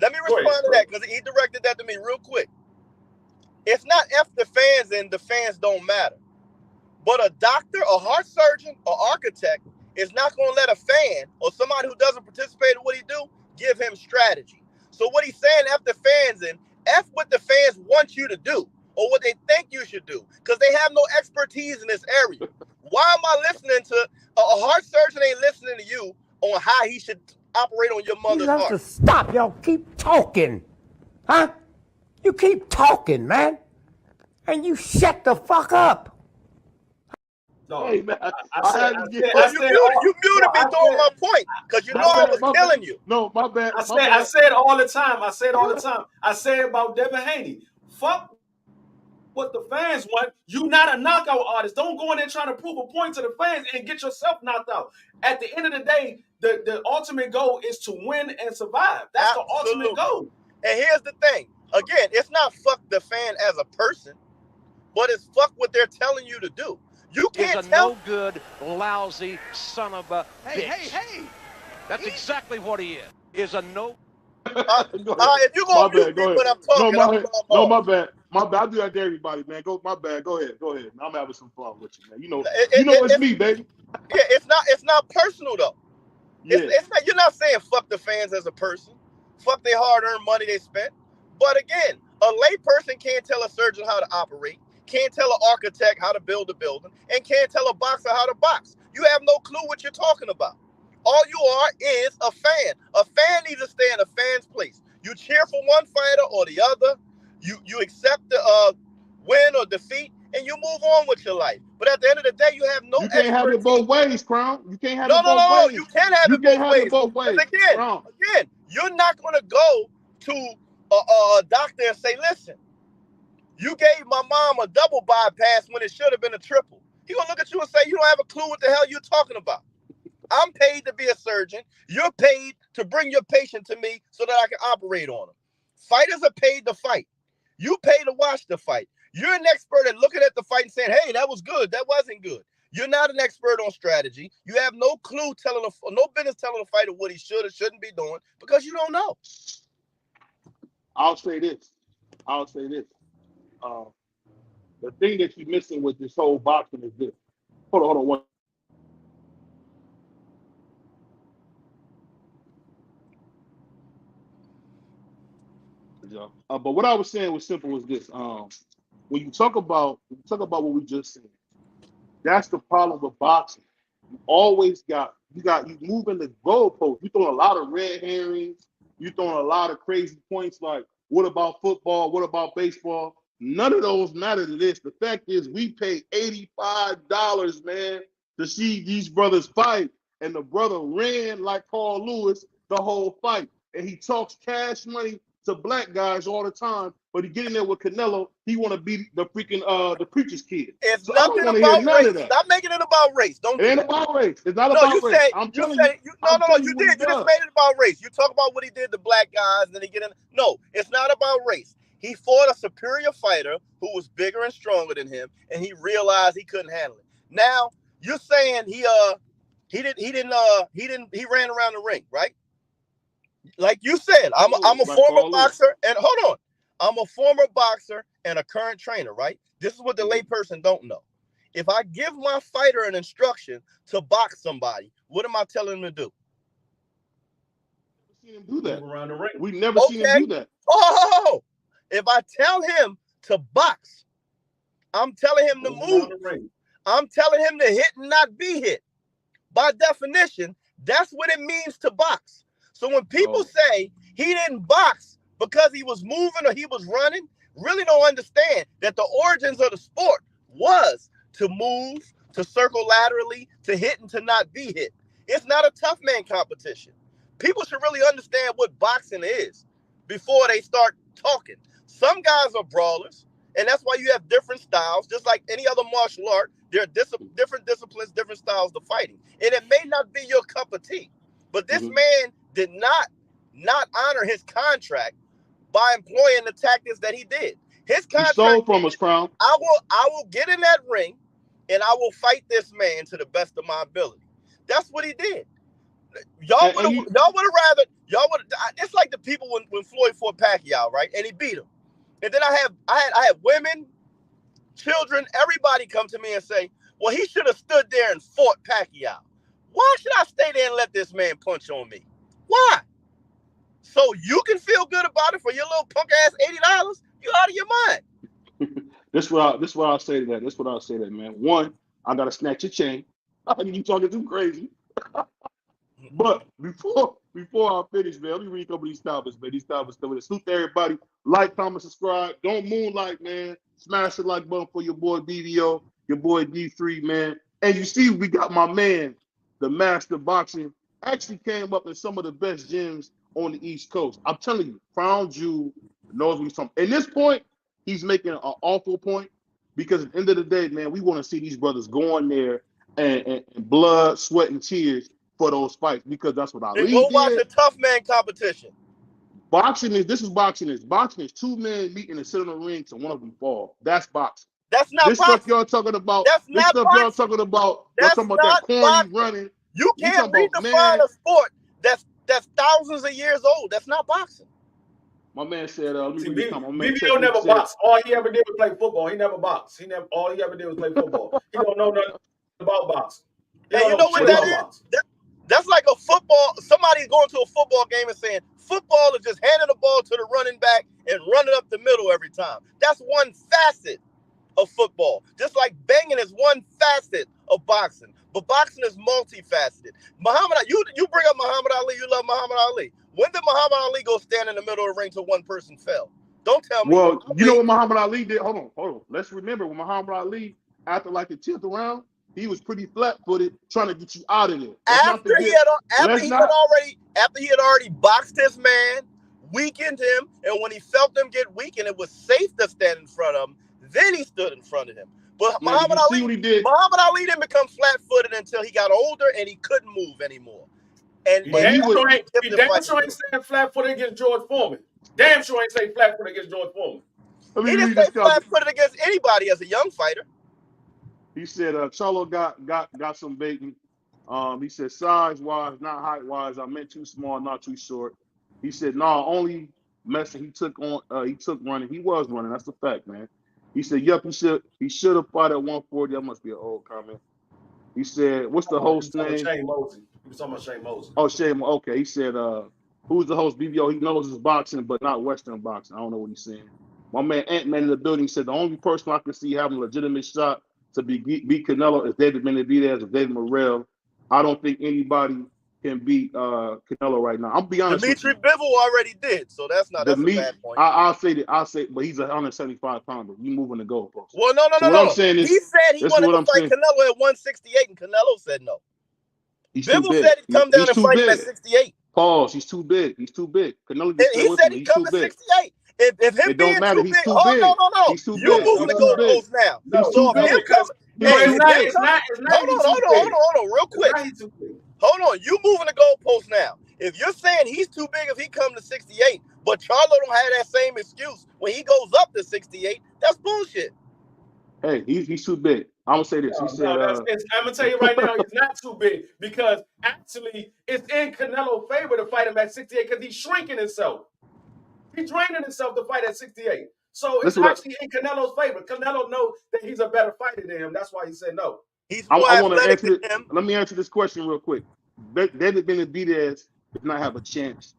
[SPEAKER 4] Let me respond to that because he directed that to me real quick. It's not F the fans and the fans don't matter. But a doctor, a heart surgeon, or architect is not going to let a fan or somebody who doesn't participate in what he do give him strategy. So what he's saying, F the fans and F what the fans want you to do or what they think you should do because they have no expertise in this area. Why am I listening to a heart surgeon ain't listening to you on how he should operate on your mother's heart?
[SPEAKER 5] To stop. Y'all keep talking. Huh? You keep talking, man. And you shut the fuck up.
[SPEAKER 3] No,
[SPEAKER 2] hey, man,
[SPEAKER 4] you muted me throwing my point because you know I was killing you.
[SPEAKER 2] No, my bad.
[SPEAKER 3] I said all the time. I say about Devin Haney. Fuck what the fans want. You not a knockout artist. Don't go in there trying to prove a point to the fans and get yourself knocked out. At the end of the day, the ultimate goal is to win and survive. That's the ultimate goal.
[SPEAKER 4] And here's the thing. Again, it's not fuck the fan as a person, but it's fuck what they're telling you to do. You can't tell.
[SPEAKER 6] No good, lousy son of a bitch. Hey. That's exactly what he is. Is a no.
[SPEAKER 4] If you go mute me when I'm talking,
[SPEAKER 2] my bad. I do that to everybody, man. My bad. Go ahead. I'm having some fun with you, man. You know it's me, baby.
[SPEAKER 4] Yeah, it's not personal though. Yeah. It's not. You're not saying fuck the fans as a person. Fuck their hard-earned money they spent. But again, a lay person can't tell a surgeon how to operate, can't tell an architect how to build a building, and can't tell a boxer how to box. You have no clue what you're talking about. All you are is a fan. A fan needs to stay in a fan's place. You cheer for one fighter or the other. You accept the win or defeat, and you move on with your life. But at the end of the day, you have no
[SPEAKER 2] You can't have it
[SPEAKER 4] expertise.
[SPEAKER 2] both ways, Crown. You can't have
[SPEAKER 4] No,
[SPEAKER 2] it
[SPEAKER 4] no,
[SPEAKER 2] both
[SPEAKER 4] no.
[SPEAKER 2] ways.
[SPEAKER 4] You can't have
[SPEAKER 2] You
[SPEAKER 4] it
[SPEAKER 2] can't
[SPEAKER 4] both
[SPEAKER 2] have it
[SPEAKER 4] ways.
[SPEAKER 2] both ways.
[SPEAKER 4] Because again, you're not going to go to a doctor and say, listen, you gave my mom a double bypass when it should have been a triple. He's going to look at you and say, you don't have a clue what the hell you're talking about. I'm paid to be a surgeon. You're paid to bring your patient to me so that I can operate on them. Fighters are paid to fight. You pay to watch the fight. You're an expert at looking at the fight and saying, hey, that was good. That wasn't good. You're not an expert on strategy. You have no clue no business telling a fighter what he should or shouldn't be doing because you don't know.
[SPEAKER 2] I'll say this. The thing that you're missing with this whole boxing is this. Hold on. But what I was saying was simple as this. When you talk about what we just said, that's the problem with boxing. You always you moving the goalpost. You throwing a lot of red herrings. You throwing a lot of crazy points like, what about football? What about baseball? None of those matter to this. The fact is, we pay $85, man, to see these brothers fight, and the brother ran like Carl Lewis the whole fight, and he talks cash money to black guys all the time, but he get in there with Canelo, he want to be the freaking the preacher's kid.
[SPEAKER 4] It's
[SPEAKER 2] So I don't
[SPEAKER 4] nothing
[SPEAKER 2] want to hear
[SPEAKER 4] about
[SPEAKER 2] none
[SPEAKER 4] race.
[SPEAKER 2] of that.
[SPEAKER 4] Stop making it about race. Don't
[SPEAKER 2] It
[SPEAKER 4] do
[SPEAKER 2] ain't
[SPEAKER 4] that.
[SPEAKER 2] about race. It's not
[SPEAKER 4] No,
[SPEAKER 2] about
[SPEAKER 4] you
[SPEAKER 2] race.
[SPEAKER 4] said
[SPEAKER 2] I'm
[SPEAKER 4] you
[SPEAKER 2] telling
[SPEAKER 4] said
[SPEAKER 2] you.
[SPEAKER 4] no,
[SPEAKER 2] I'm telling
[SPEAKER 4] you
[SPEAKER 2] you what
[SPEAKER 4] did.
[SPEAKER 2] he
[SPEAKER 4] You just
[SPEAKER 2] does.
[SPEAKER 4] made it about race. You talk about what he did to black guys, then he get in. No, it's not about race. He fought a superior fighter who was bigger and stronger than him, and he realized he couldn't handle it. Now you're saying he ran around the ring, right? Like you said, I'm a former boxer, and hold on, I'm a former boxer and a current trainer, right? This is what the layperson don't know. If I give my fighter an instruction to box somebody, what am I telling him to do?
[SPEAKER 2] Never seen him do that.
[SPEAKER 3] Move around the ring.
[SPEAKER 2] We never seen him do that.
[SPEAKER 4] Oh, if I tell him to box, I'm telling him to move. I'm telling him to hit and not be hit. By definition, that's what it means to box. So when people say he didn't box because he was moving or he was running, really don't understand that the origins of the sport was to move, to circle laterally, to hit and to not be hit. It's not a tough man competition. People should really understand what boxing is before they start talking. Some guys are brawlers, and that's why you have different styles. Just like any other martial art, there are different disciplines, different styles of fighting. And it may not be your cup of tea, but this man did not honor his contract by employing the tactics that he did. His contract,
[SPEAKER 2] he stole from us, Crown.
[SPEAKER 4] I will get in that ring and I will fight this man to the best of my ability. That's what he did. Y'all would have rather, it's like the people when Floyd fought Pacquiao, right? And he beat him. And then I had women, children, everybody come to me and say, well, he should have stood there and fought Pacquiao. Why should I stay there and let this man punch on me? Why? So you can feel good about it for your little punk ass $80? You out of your mind.
[SPEAKER 2] This what I'll say to that. This what I'll say to that, man. One, I gotta snatch your chain. You talking too crazy. But before I finish, man, let me read a couple of these topics, man. These topics coming. Salute to everybody. Like, comment, subscribe. Don't moonlight, man. Smash the like button for your boy BVO, your boy D3, man. And you see, we got my man, the master boxing, actually came up in some of the best gyms on the East Coast. I'm telling you, Crown Jewel knows what he's talking. At this point, he's making an awful point because at the end of the day, man, we want to see these brothers go in there and blood, sweat, and tears for those fights because that's what Ali did.
[SPEAKER 4] Go watch a tough man competition.
[SPEAKER 2] Boxing is boxing is two men meeting and sit on the ring so one of them fall. That's boxing.
[SPEAKER 4] That's not
[SPEAKER 2] this
[SPEAKER 4] boxing.
[SPEAKER 2] Stuff y'all talking about.
[SPEAKER 4] That's
[SPEAKER 2] this
[SPEAKER 4] not
[SPEAKER 2] stuff
[SPEAKER 4] boxing.
[SPEAKER 2] y'all talking about.
[SPEAKER 4] That's
[SPEAKER 2] y'all talking about that corny running.
[SPEAKER 4] You can't redefine a sport that's thousands of years old. That's not boxing.
[SPEAKER 2] My man said,
[SPEAKER 3] BBO never boxed. All he ever did was play football. He never boxed. All he ever did was play football. He don't know nothing about boxing.
[SPEAKER 4] And you know what that is? That's like a football. Somebody's going to a football game and saying football is just handing the ball to the running back and running up the middle every time. That's one facet of football. Just like banging is one facet of boxing. But boxing is multifaceted. You bring up Muhammad Ali. You love Muhammad Ali. When did Muhammad Ali go stand in the middle of the ring till one person fell? Don't tell me.
[SPEAKER 2] Well, you know what Muhammad Ali did? Hold on. Let's remember when Muhammad Ali, after like the 10th round, he was pretty flat-footed, trying to get you out of there.
[SPEAKER 4] After he had already boxed his man, weakened him, and when he felt him get weak and it was safe to stand in front of him, then he stood in front of him. But Muhammad Ali didn't become flat-footed until he got older and he couldn't move anymore. And
[SPEAKER 3] he damn sure ain't staying flat-footed against George Foreman. Damn sure ain't staying flat-footed against George Foreman.
[SPEAKER 4] He didn't stay flat-footed against anybody as a young fighter.
[SPEAKER 2] He said Charlo got some baiting. He said size-wise, not height-wise. I meant too small, not too short. He said, no, only messing he took running. He was running. That's the fact, man. He said, yep, he should have fought at 140. That must be an old comment. He said, what's the host name?
[SPEAKER 3] Shane Mosley. He was talking about Shane Mosley.
[SPEAKER 2] Oh, Shane. Okay. He said, who's the host? BBO. He knows his boxing, but not Western boxing. I don't know what he's saying. My man Ant-Man in the building said the only person I can see having a legitimate shot to beat Canelo is David Benavidez or David Morrell. I don't think anybody can beat Canelo right now. I'll be honest.
[SPEAKER 4] Dimitri Bivol already did, so that's a bad point.
[SPEAKER 2] I'll say, but he's a 175 pounder. You moving the goalpost.
[SPEAKER 4] Well, no.
[SPEAKER 2] I'm saying is,
[SPEAKER 4] he said he wanted to fight Canelo at 168, and Canelo said no. Bivol said he'd come down and fight him at 68.
[SPEAKER 2] Pause. He's too big. Canelo
[SPEAKER 4] he said he'd come to 68. If him being too big, no.
[SPEAKER 2] He's too
[SPEAKER 4] You're moving the goalposts now. So if him coming, hold on, real quick. Hold on, you moving the goalposts now. If you're saying he's too big if he come to 68, but Charlo don't have that same excuse when he goes up to 68, that's bullshit.
[SPEAKER 2] Hey, he's too big. I'm gonna say this. I'm
[SPEAKER 3] gonna tell you right now, he's not too big because actually it's in Canelo's favor to fight him at 68 because he's shrinking himself. He's draining himself to fight at 68. So it's actually in Canelo's favor. Canelo knows that he's a better fighter than him. That's why he said no.
[SPEAKER 4] He's more athletic than him.
[SPEAKER 2] Let me answer this question real quick. David Benavidez does not have a chance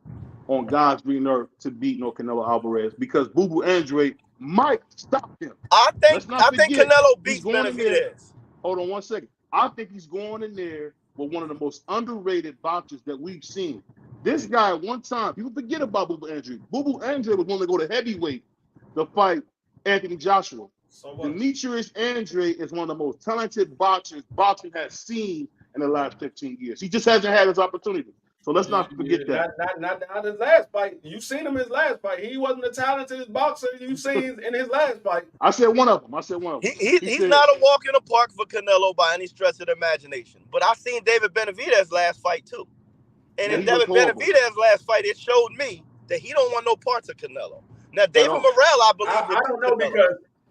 [SPEAKER 2] on God's green earth to beat Canelo Alvarez because Boo Boo Andre might stop him.
[SPEAKER 4] I think Canelo beats Benavidez.
[SPEAKER 2] Hold on one second. I think he's going in there with one of the most underrated boxers that we've seen. This guy, one time, people forget about Boo Boo Andre. Boo Boo Andre was willing to go to heavyweight to fight Anthony Joshua. Demetrius Andre is one of the most talented boxers boxing has seen in the last 15 years. He just hasn't had his opportunity. So let's not forget that.
[SPEAKER 3] Not his last fight. You've seen him in his last fight. He wasn't the talented boxer you've seen in his last fight.
[SPEAKER 2] I said one of them.
[SPEAKER 4] He's not a walk in the park for Canelo by any stretch of the imagination. But I seen David Benavidez's last fight too. And in David Benavidez's last fight, it showed me that he don't want no parts of Canelo. Now, David Morrell, I believe.
[SPEAKER 3] I don't know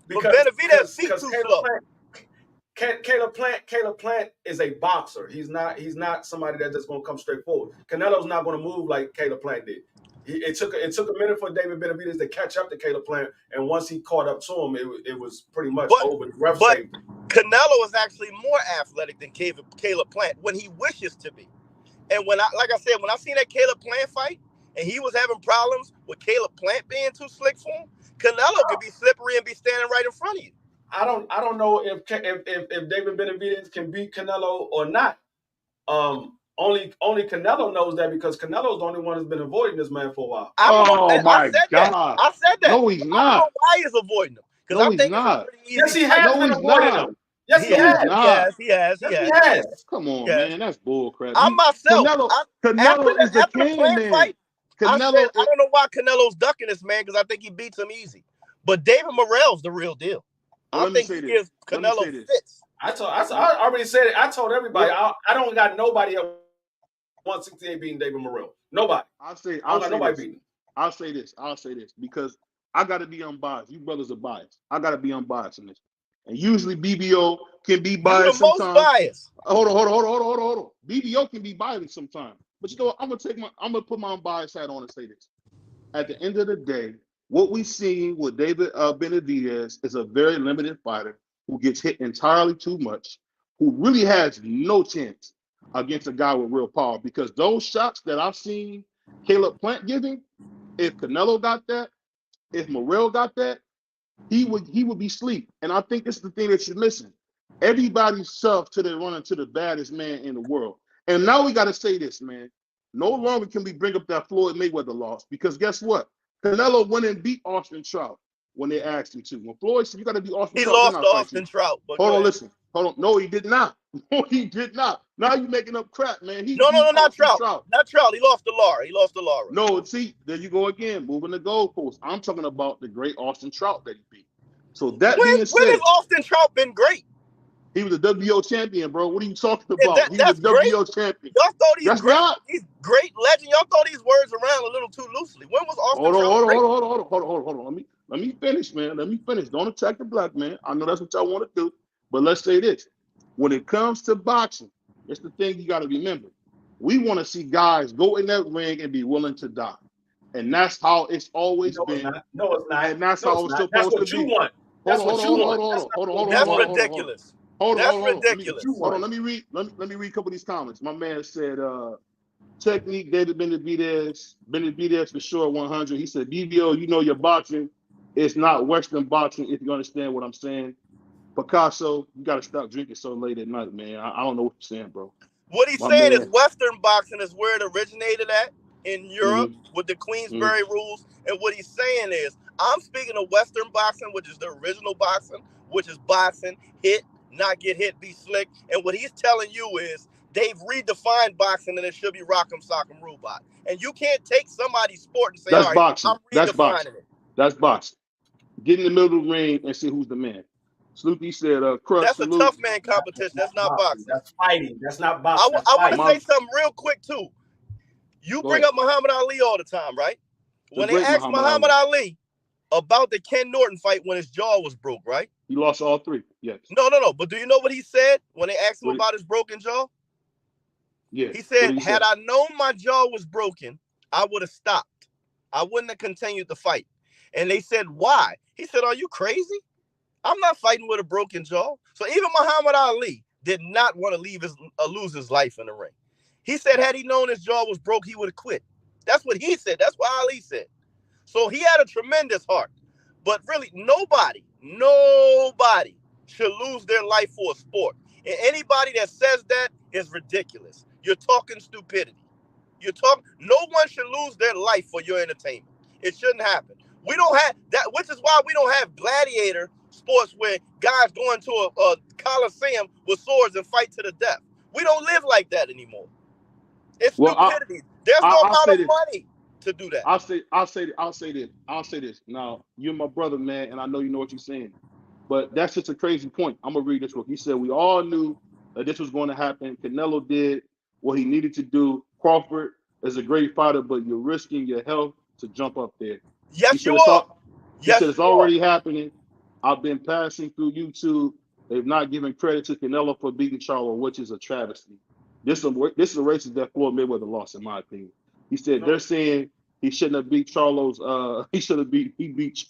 [SPEAKER 3] because
[SPEAKER 4] Benavidez feet too slow.
[SPEAKER 3] Caleb Plant is a boxer. He's not somebody that's just gonna come straight forward. Canelo's not gonna move like Caleb Plant did. It took a minute for David Benavidez to catch up to Caleb Plant, and once he caught up to him, it was pretty much over.
[SPEAKER 4] But Canelo is actually more athletic than Caleb Plant when he wishes to be. And when I seen that Caleb Plant fight, and he was having problems with Caleb Plant being too slick for him, Canelo could be slippery and be standing right in front of you.
[SPEAKER 3] I don't know if David Benavidez can beat Canelo or not. Only Canelo knows that because Canelo's the only one who's been avoiding this man for a while.
[SPEAKER 2] I said that.
[SPEAKER 3] No,
[SPEAKER 2] he's not.
[SPEAKER 4] I don't know why he's avoiding him.
[SPEAKER 2] No, he's not.
[SPEAKER 3] Yes, he has been avoiding him. Yes, he has.
[SPEAKER 2] Come on, man. That's bullcrap. Canelo is the king, man.
[SPEAKER 4] Fight, I don't know why Canelo's ducking this man because I think he beats him easy. But David Morrell's the real deal. I think he gives Canelo fits.
[SPEAKER 3] I already said it. I told everybody. I don't got nobody at 168 beating David Morrell. Nobody. I'll
[SPEAKER 2] say this because I got to be unbiased. You brothers are biased. I got to be unbiased in this. And usually BBO can be biased sometimes.
[SPEAKER 4] Most biased.
[SPEAKER 2] Hold on. BBO can be biased sometimes. But you know what? I'm gonna put my unbiased hat on and say this. At the end of the day, what we've seen with David Benavidez is a very limited fighter who gets hit entirely too much, who really has no chance against a guy with real power. Because those shots that I've seen Caleb Plant giving, if Canelo got that, if Morrell got that, he would be asleep. And I think this is the thing that you're missing. Everybody's tough till they run into the baddest man in the world. And now we got to say this, man. No longer can we bring up that Floyd Mayweather loss because guess what? Canelo went and beat Austin Trout when they asked him to. When Floyd said, you got to beat Austin Trout,
[SPEAKER 4] lost to Austin Trout.
[SPEAKER 2] Hold on, listen. Hold on. No, he did not. No, he did not. Now you're making up crap, man.
[SPEAKER 4] No, not Trout. Not Trout. He lost to Lara.
[SPEAKER 2] No, see, there you go again, moving the goalposts. I'm talking about the great Austin Trout that he beat. So that being said,
[SPEAKER 4] when has Austin Trout been great?
[SPEAKER 2] He was a WBO champion, bro. What are you talking about? He was a WBO champion.
[SPEAKER 4] Y'all thought these great legend. Y'all throw these words around a little too loosely. When was Austin Trout great? Hold on. Let me finish, man. Let me finish. Don't attack the black man. I know that's what y'all want to do. But let's say this. When it comes to boxing, it's the thing you got to remember. We want to see guys go in that ring and be willing to die. And that's how it's always been.
[SPEAKER 3] No, it's not.
[SPEAKER 2] And that's how it's supposed to be.
[SPEAKER 3] Hold
[SPEAKER 2] on.
[SPEAKER 4] That's ridiculous.
[SPEAKER 2] Hold on.
[SPEAKER 4] Let
[SPEAKER 2] me read a couple of these comments. My man said, technique, David Benavidez for sure, 100. He said, BBO, you know your boxing is not Western boxing, if you understand what I'm saying. Picasso, you got to stop drinking so late at night, man. I don't know what you're saying, bro.
[SPEAKER 4] What he's saying is Western boxing is where it originated at in Europe with the Queensberry rules. And what he's saying is, I'm speaking of Western boxing, which is the original boxing, which is boxing, hit, not get hit, be slick. And what he's telling you is they've redefined boxing and it should be rock'em, sock'em, robot. And you can't take somebody's sport and say,
[SPEAKER 2] that's
[SPEAKER 4] all right,
[SPEAKER 2] boxing.
[SPEAKER 4] I'm redefining it.
[SPEAKER 2] That's boxing. Get in the middle of the ring and see who's the man. Sloopy said, crush.
[SPEAKER 4] That's a tough man competition. That's not boxing.
[SPEAKER 3] That's fighting. That's not boxing.
[SPEAKER 4] I want to say something real quick, too. You bring up Muhammad Ali all the time, right? When they asked Muhammad Ali about the Ken Norton fight when his jaw was broke, right?
[SPEAKER 2] He lost all three, yes.
[SPEAKER 4] No. But do you know what he said when they asked him about his broken jaw?
[SPEAKER 2] Yeah.
[SPEAKER 4] He said, had I known my jaw was broken, I would have stopped. I wouldn't have continued the fight. And they said, why? He said, are you crazy? I'm not fighting with a broken jaw. So even Muhammad Ali did not want to lose his life in the ring. He said, had he known his jaw was broke, he would have quit. That's what he said. That's what Ali said. So he had a tremendous heart. But really, nobody should lose their life for a sport. And anybody that says that is ridiculous. You're talking stupidity. No one should lose their life for your entertainment. It shouldn't happen. We don't have that, which is why we don't have gladiator sports where guys go into a coliseum with swords and fight to the death. We don't live like that anymore. It's stupidity. There's no amount of money to do that.
[SPEAKER 2] I'll say this. Now, you're my brother, man, and I know you know what you're saying. But that's just a crazy point. I'm gonna read this book. He said we all knew that this was going to happen. Canelo did what he needed to do. Crawford is a great fighter, but you're risking your health to jump up there.
[SPEAKER 4] Yes, you are.
[SPEAKER 2] He said it's already happening. I've been passing through YouTube. They've not given credit to Canelo for beating Charlo, which is a travesty. This is a race that Floyd Mayweather lost, in my opinion. He said they're saying he shouldn't have beat Charlo's. He beat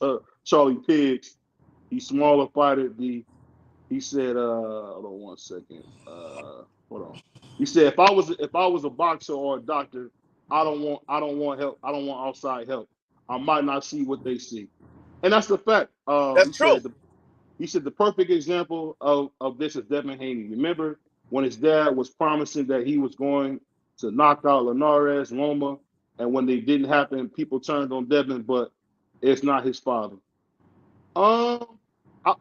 [SPEAKER 2] Charlie Pigs. He's smaller fighter. He said, hold on one second. Hold on. He said if I was a boxer or a doctor, I don't want help. I don't want outside help. I might not see what they see. And that's the fact.
[SPEAKER 4] That's true.
[SPEAKER 2] He said the perfect example of this is Devin Haney. Remember when his dad was promising that he was going to knock out Linares, Loma, and when they didn't happen, people turned on Devin, but it's not his father. I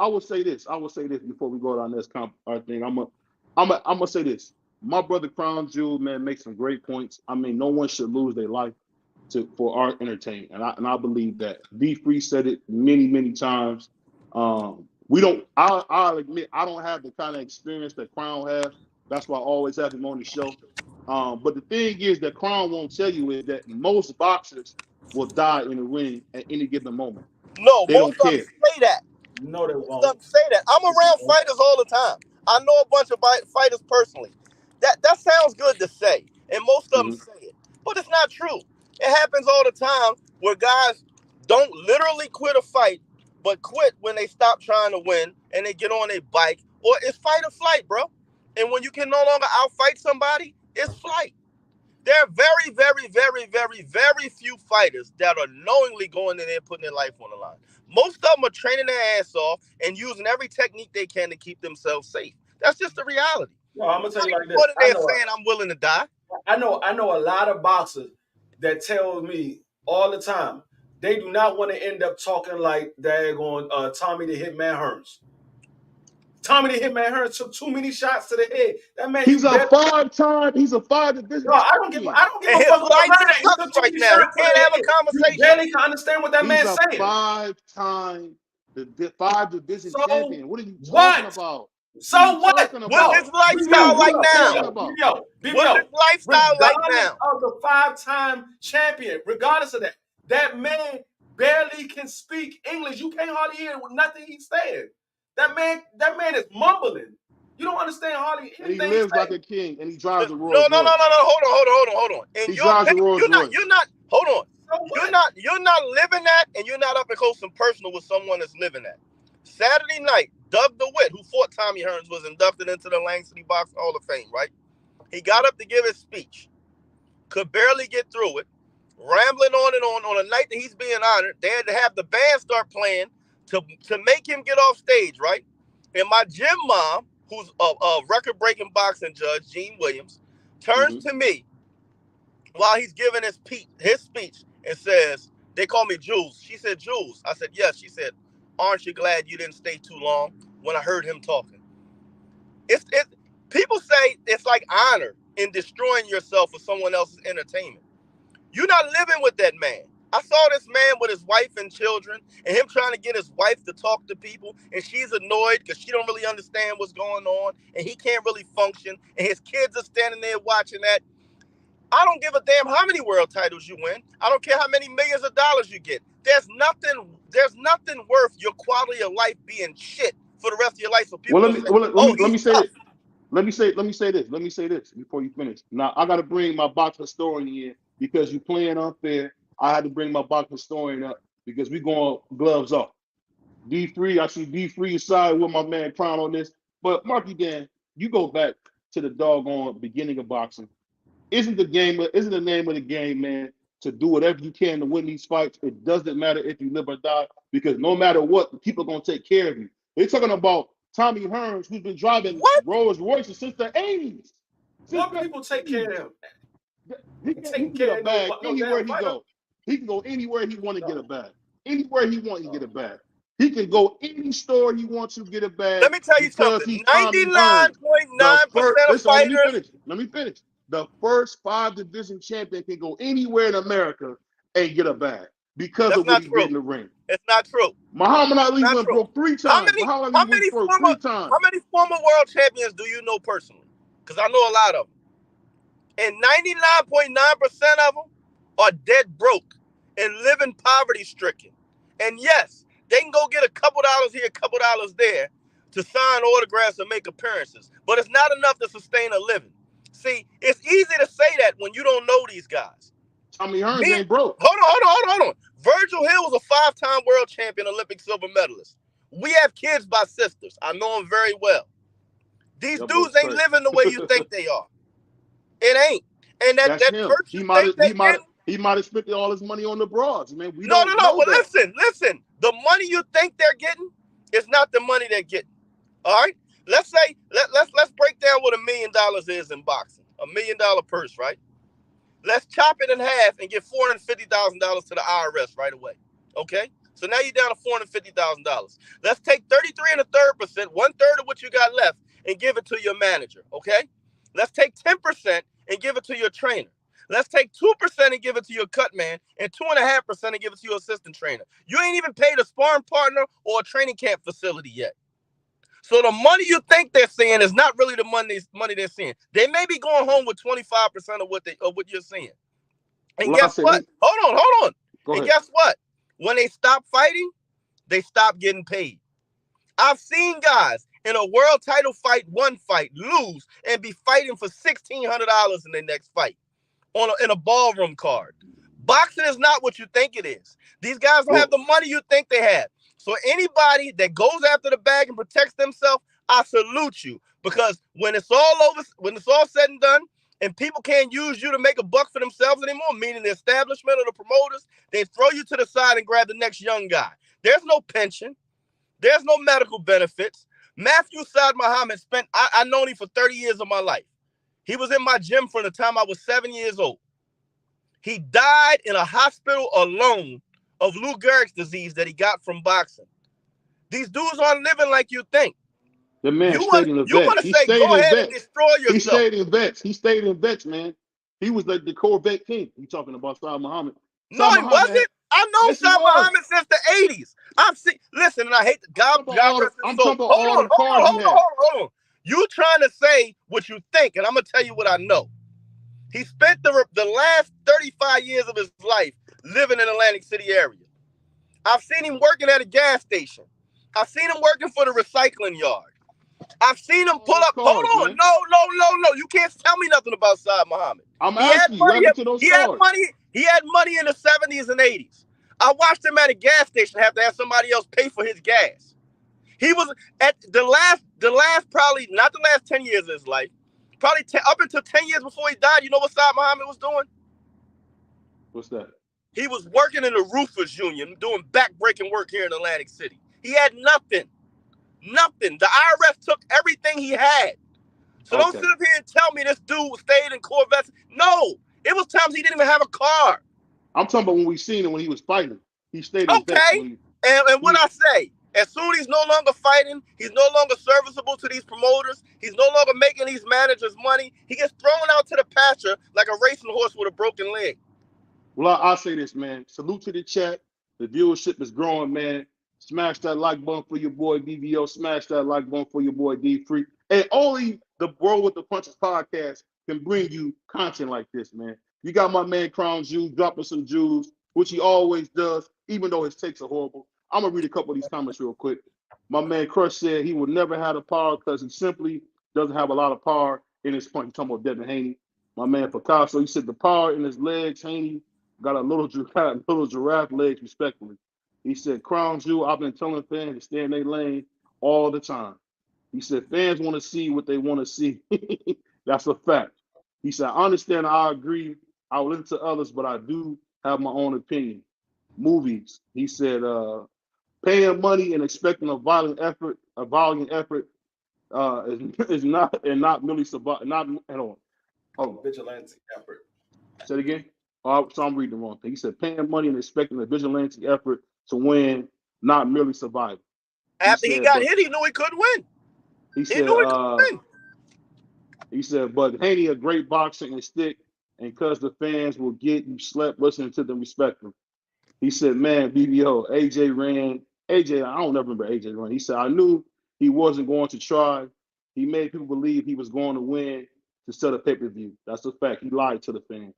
[SPEAKER 2] would say this. Before we go down this thing. I'm gonna say this. My brother Crown Jewel, man, makes some great points. I mean, no one should lose their life for our entertainment, and I believe that. B Free said it many times. We don't. I'll admit I don't have the kind of experience that Crown has. That's why I always have him on the show. But the thing is that Crown won't tell you is that most boxers will die in the ring at any given moment.
[SPEAKER 4] No,
[SPEAKER 2] they
[SPEAKER 4] most of them say that.
[SPEAKER 3] No, they won't.
[SPEAKER 4] Most of them say that. I'm around fighters all the time. I know a bunch of fighters personally. That sounds good to say, and most of them say it, but it's not true. It happens all the time where guys don't literally quit a fight, but quit when they stop trying to win and they get on a bike, or it's fight or flight, bro. And when you can no longer outfight somebody, it's flight. There are very very, very few fighters that are knowingly going in there and putting their life on the line. Most of them are training their ass off and using every technique they can to keep themselves safe. That's just the reality.
[SPEAKER 3] No, I'm gonna tell you like this.
[SPEAKER 4] Going in there saying I'm willing to die.
[SPEAKER 3] I know a lot of boxers that tell me all the time they do not want to end up talking like daggone Tommy the Hitman Hearns. Tommy the Hitman Hearns took too many shots to the head. That man,
[SPEAKER 2] he's a five-time division.
[SPEAKER 3] No, I don't give a fuck about that. He took too
[SPEAKER 4] right
[SPEAKER 3] many
[SPEAKER 4] now.
[SPEAKER 3] shots
[SPEAKER 4] He can't have a
[SPEAKER 3] You
[SPEAKER 4] conversation.
[SPEAKER 3] barely can understand what that man's saying.
[SPEAKER 2] He's a five-time division champion. What are you
[SPEAKER 3] What?
[SPEAKER 2] talking about?
[SPEAKER 3] So what?
[SPEAKER 4] What's his lifestyle like now? What's his lifestyle like now?
[SPEAKER 3] Of the 5-time champion, regardless of that man barely can speak English. You can't hardly hear nothing he's saying. That man is mumbling. You don't understand hardly anything.
[SPEAKER 2] And he lives like a king, and he drives a Rolls
[SPEAKER 4] No.
[SPEAKER 2] Royce.
[SPEAKER 4] Hold on. And
[SPEAKER 2] he drives a Rolls Royce.
[SPEAKER 4] You're not. Hold on. You're not living that, and you're not up and close and personal with someone that's living that. Saturday night, Doug DeWitt, who fought Tommy Hearns, was inducted into the Langston Box Hall of Fame, right? He got up to give his speech, could barely get through it, rambling on a night that he's being honored. They had to have the band start playing to make him get off stage, right? And my gym mom, who's a record-breaking boxing judge, Gene Williams, turns to me while he's giving his speech and says, they call me Jules. She said, Jules. I said, yes. She said, aren't you glad you didn't stay too long? When I heard him talking. People say it's like honor in destroying yourself for someone else's entertainment. You're not living with that man. I saw this man with his wife and children and him trying to get his wife to talk to people, and she's annoyed because she don't really understand what's going on and he can't really function, and his kids are standing there watching that. I don't give a damn how many world titles you win. I don't care how many millions of dollars you get. There's nothing worth your quality of life being shit for the rest of your life. So people let me say this.
[SPEAKER 2] Let me say this before you finish. Now I got to bring my box historian in because you're playing unfair. I had to bring my box historian up because we going gloves off. D3, I see D3 side with my man Crown on this. But Marky Dan, you go back to the doggone beginning of boxing. Isn't the name of the game, man, to do whatever you can to win these fights? It doesn't matter if you live or die, because no matter what, people are gonna take care of you. They're talking about Tommy Hearns, who's been driving Rolls Royces since the 80s.
[SPEAKER 3] What people take care of him?
[SPEAKER 2] He can get a bag anywhere he goes. He can go anywhere he want to get a bag. Anywhere he wants to get a bag. He can go any store he wants to get a bag.
[SPEAKER 4] Let me tell you something. 99.9% of fighters.
[SPEAKER 2] Let me finish. The first 5 division champion can go anywhere in America and get a bag because of what he did in the ring.
[SPEAKER 4] It's not true.
[SPEAKER 2] Muhammad Ali went broke 3 times. How many
[SPEAKER 4] former world champions do you know personally? Because I know a lot of them. And 99.9% of them are dead broke and living poverty-stricken. And yes, they can go get a couple dollars here, a couple dollars there to sign autographs and make appearances. But it's not enough to sustain a living. See, it's easy to say that when you don't know these guys.
[SPEAKER 2] Tommy Hearns ain't broke.
[SPEAKER 4] Hold on. Virgil Hill was a 5-time world champion, Olympic silver medalist. We have kids by sisters. I know them very well. These dudes ain't living the way you think they are. It ain't. And that Virgil
[SPEAKER 2] he might have spent all his money on the broads, man.
[SPEAKER 4] No. But listen. The money you think they're getting is not the money they're getting. All right. Let's say let's break down what $1 million is in boxing. $1 million purse, right? Let's chop it in half and give $450,000 to the IRS right away. Okay? So now you're down to $450,000. Let's take 33 1/3%, 1/3 of what you got left, and give it to your manager. Okay? Let's take 10% and give it to your trainer. Let's take 2% and give it to your cut man, and 2.5% and give it to your assistant trainer. You ain't even paid a sparring partner or a training camp facility yet. So the money you think they're seeing is not really the money they're seeing. They may be going home with 25% of what you're seeing. And guess what? Hold on. And guess what? When they stop fighting, they stop getting paid. I've seen guys in a world title fight, one fight, lose, and be fighting for $1,600 in their next fight in a ballroom card. Boxing is not what you think it is. These guys don't have the money you think they have. So anybody that goes after the bag and protects themselves, I salute you. Because when it's all over, when it's all said and done, and people can't use you to make a buck for themselves anymore, meaning the establishment or the promoters, they throw you to the side and grab the next young guy. There's no pension. There's no medical benefits. Matthew Saad Muhammad I known him for 30 years of my life. He was in my gym from the time I was 7 years old. He died in a hospital alone of Lou Gehrig's disease that he got from boxing. These dudes aren't living like you think.
[SPEAKER 2] The man
[SPEAKER 4] You
[SPEAKER 2] stayed in the
[SPEAKER 4] want
[SPEAKER 2] vets.
[SPEAKER 4] to
[SPEAKER 2] He
[SPEAKER 4] say,
[SPEAKER 2] stayed
[SPEAKER 4] go
[SPEAKER 2] in
[SPEAKER 4] ahead and
[SPEAKER 2] vets.
[SPEAKER 4] destroy yourself.
[SPEAKER 2] He stayed in vets. He stayed in vets, man. He was like the Corvette king. You talking about Saad Muhammad?
[SPEAKER 4] No, he wasn't. I know
[SPEAKER 2] yes,
[SPEAKER 4] Saad Muhammad since the 80s. Listen, and I hate the God rest his soul. Hold on. You trying to say what you think, and I'm gonna tell you what I know. He spent the last 35 years of his life living in Atlantic City area. I've seen him working at a gas station. I've seen him working for the recycling yard. I've seen him pull up. Hold on. Man. No. You can't tell me nothing about Saad Muhammad.
[SPEAKER 2] I'm asking you.
[SPEAKER 4] He had money in the 70s and 80s. I watched him at a gas station have to have somebody else pay for his gas. He was at the last probably not the last 10 years of his life, probably up until 10 years before he died. You know what Saad Muhammad was doing?
[SPEAKER 2] What's that?
[SPEAKER 4] He was working in the Roofers Union, doing back-breaking work here in Atlantic City. He had nothing. Nothing. The IRS took everything he had. So don't sit up here and tell me this dude stayed in Corvettes. No. It was times he didn't even have a car.
[SPEAKER 2] I'm talking about when we seen him when he was fighting. He stayed in
[SPEAKER 4] Okay. And what I say, as soon as he's no longer fighting, he's no longer serviceable to these promoters, he's no longer making these managers money, he gets thrown out to the pasture like a racing horse with a broken leg.
[SPEAKER 2] Well, I'll say this, man. Salute to the chat. The viewership is growing, man. Smash that like button for your boy BVO. Smash that like button for your boy D Free. And only the Bro with the Punches podcast can bring you content like this, man. You got my man Crown Jewels dropping some jewels, which he always does, even though his takes are horrible. I'm going to read a couple of these comments real quick. My man Crush said he would never have the power because he simply doesn't have a lot of power in his punch. He's talking about Devin Haney. My man Picasso, he said the power in his legs, Haney got a little giraffe legs, respectfully. He said, Crown Jewel, I've been telling fans to stay in their lane all the time. He said, fans want to see what they want to see. That's a fact. He said, I understand, I agree. I will listen to others, but I do have my own opinion. Movies. He said, paying money and expecting a valiant effort is not merely not at all.
[SPEAKER 3] Vigilante effort.
[SPEAKER 2] Say it again. So I'm reading the wrong thing. He said paying money and expecting a vigilante effort to win, not merely survive.
[SPEAKER 4] After he got hit, he knew he couldn't win.
[SPEAKER 2] He said, but Haney a great boxer and stick, and because the fans will get you slept listening to them, respect them. He said, man, BBO, AJ ran. AJ, I don't ever remember AJ run. He said, I knew he wasn't going to try. He made people believe he was going to win to sell a pay-per-view. That's a fact. He lied to the fans.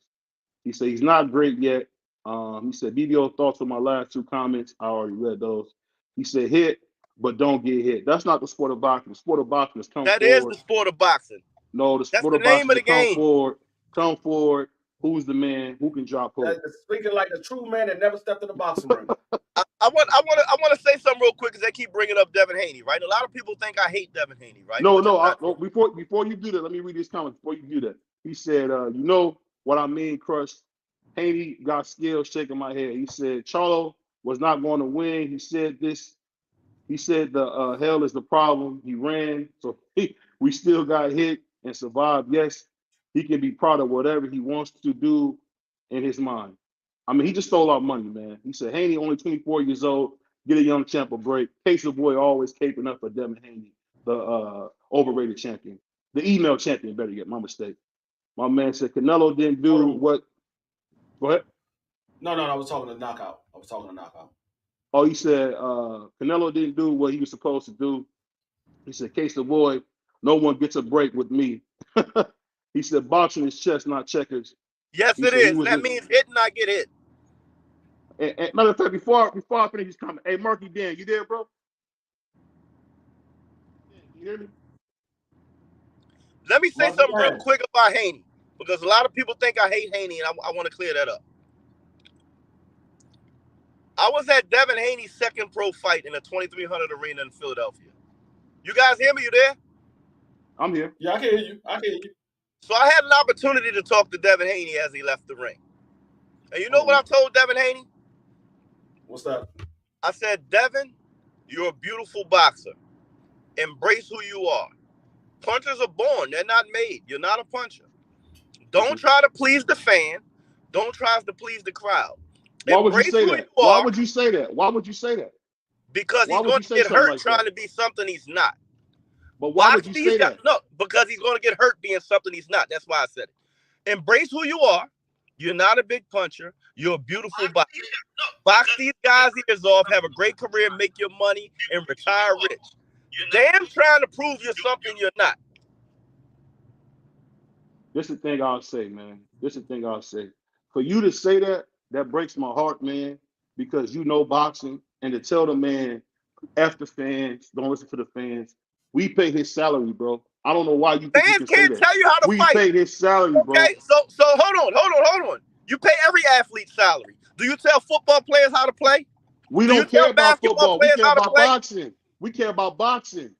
[SPEAKER 2] He said he's not great yet. He said, BBO thoughts on my last two comments. I already read those. He said, hit, but don't get hit. That's not the sport of boxing. The sport of boxing is come forward.
[SPEAKER 4] That is the sport of boxing.
[SPEAKER 2] No, the sport of boxing is come forward. Who's the man? Who can drop who?
[SPEAKER 3] Speaking like a true man that never stepped in the boxing ring.
[SPEAKER 4] I want to say something real quick because they keep bringing up Devin Haney, right? A lot of people think I hate Devin Haney, right?
[SPEAKER 2] No. Before you do that, let me read this comment. Before you do that, he said, you know what I mean, Crush. Haney got skills shaking my head. He said Charlo was not going to win. He said this. He said the hell is the problem. He ran, so we still got hit and survived. Yes, he can be proud of whatever he wants to do in his mind. I mean, he just stole our money, man. He said Haney only 24 years old. Get a young champ a break. Case of boy always caping up for Devin Haney, the overrated champion, the email champion. Better get my mistake. My man said Canelo didn't do what. Go ahead.
[SPEAKER 3] No. I was talking to knockout.
[SPEAKER 2] Oh, he said Canelo didn't do what he was supposed to do. He said, case of boy, no one gets a break with me. He said boxing is chess, not checkers.
[SPEAKER 4] Yes, it is. That means hit, not get hit.
[SPEAKER 2] And matter of fact, before I finish this comment, hey, Marky Dan, you there, bro? You hear me?
[SPEAKER 4] Let me say something real quick about Haney, because a lot of people think I hate Haney, and I want to clear that up. I was at Devin Haney's second pro fight in the 2300 arena in Philadelphia. You guys hear me? You there?
[SPEAKER 2] I'm here.
[SPEAKER 3] Yeah, I can hear you.
[SPEAKER 4] So I had an opportunity to talk to Devin Haney as he left the ring. And you know what I told Devin Haney?
[SPEAKER 3] What's that?
[SPEAKER 4] I said, Devin, you're a beautiful boxer. Embrace who you are. Punchers are born. They're not made. You're not a puncher. Don't try to please the fan. Don't try to please the crowd.
[SPEAKER 2] Why would you
[SPEAKER 4] Embrace
[SPEAKER 2] say
[SPEAKER 4] who
[SPEAKER 2] that?
[SPEAKER 4] you
[SPEAKER 2] Why
[SPEAKER 4] are.
[SPEAKER 2] would you say that? Why would you say that?
[SPEAKER 4] Because
[SPEAKER 2] Why
[SPEAKER 4] he's
[SPEAKER 2] would
[SPEAKER 4] going
[SPEAKER 2] you
[SPEAKER 4] to
[SPEAKER 2] say
[SPEAKER 4] get
[SPEAKER 2] something
[SPEAKER 4] hurt
[SPEAKER 2] like
[SPEAKER 4] trying
[SPEAKER 2] that?
[SPEAKER 4] to be something he's not.
[SPEAKER 2] But why would
[SPEAKER 4] Box
[SPEAKER 2] you
[SPEAKER 4] these
[SPEAKER 2] say
[SPEAKER 4] guys.
[SPEAKER 2] that?
[SPEAKER 4] No, because he's going to get hurt being something he's not. That's why I said it. Embrace who you are. You're not a big puncher. You're a beautiful boxer. Box these guys' ears off, have a great career, make your money, and retire rich. Damn trying to prove you're something you're not.
[SPEAKER 2] This is the thing I'll say, man. This is the thing I'll say. For you to say that, that breaks my heart, man, because you know boxing, and to tell the man, F the fans, don't listen to the fans. We pay his salary, bro. I don't know why you think you
[SPEAKER 4] Fans
[SPEAKER 2] can say
[SPEAKER 4] can't
[SPEAKER 2] that.
[SPEAKER 4] tell you how to
[SPEAKER 2] We
[SPEAKER 4] fight.
[SPEAKER 2] pay his salary, bro.
[SPEAKER 4] Okay, so hold on. You pay every athlete salary. Do you tell football players how to play?
[SPEAKER 2] We
[SPEAKER 4] Do you
[SPEAKER 2] don't care
[SPEAKER 4] tell
[SPEAKER 2] about
[SPEAKER 4] basketball
[SPEAKER 2] football. We
[SPEAKER 4] players
[SPEAKER 2] care
[SPEAKER 4] how to
[SPEAKER 2] about
[SPEAKER 4] play?
[SPEAKER 2] boxing. We care about boxing.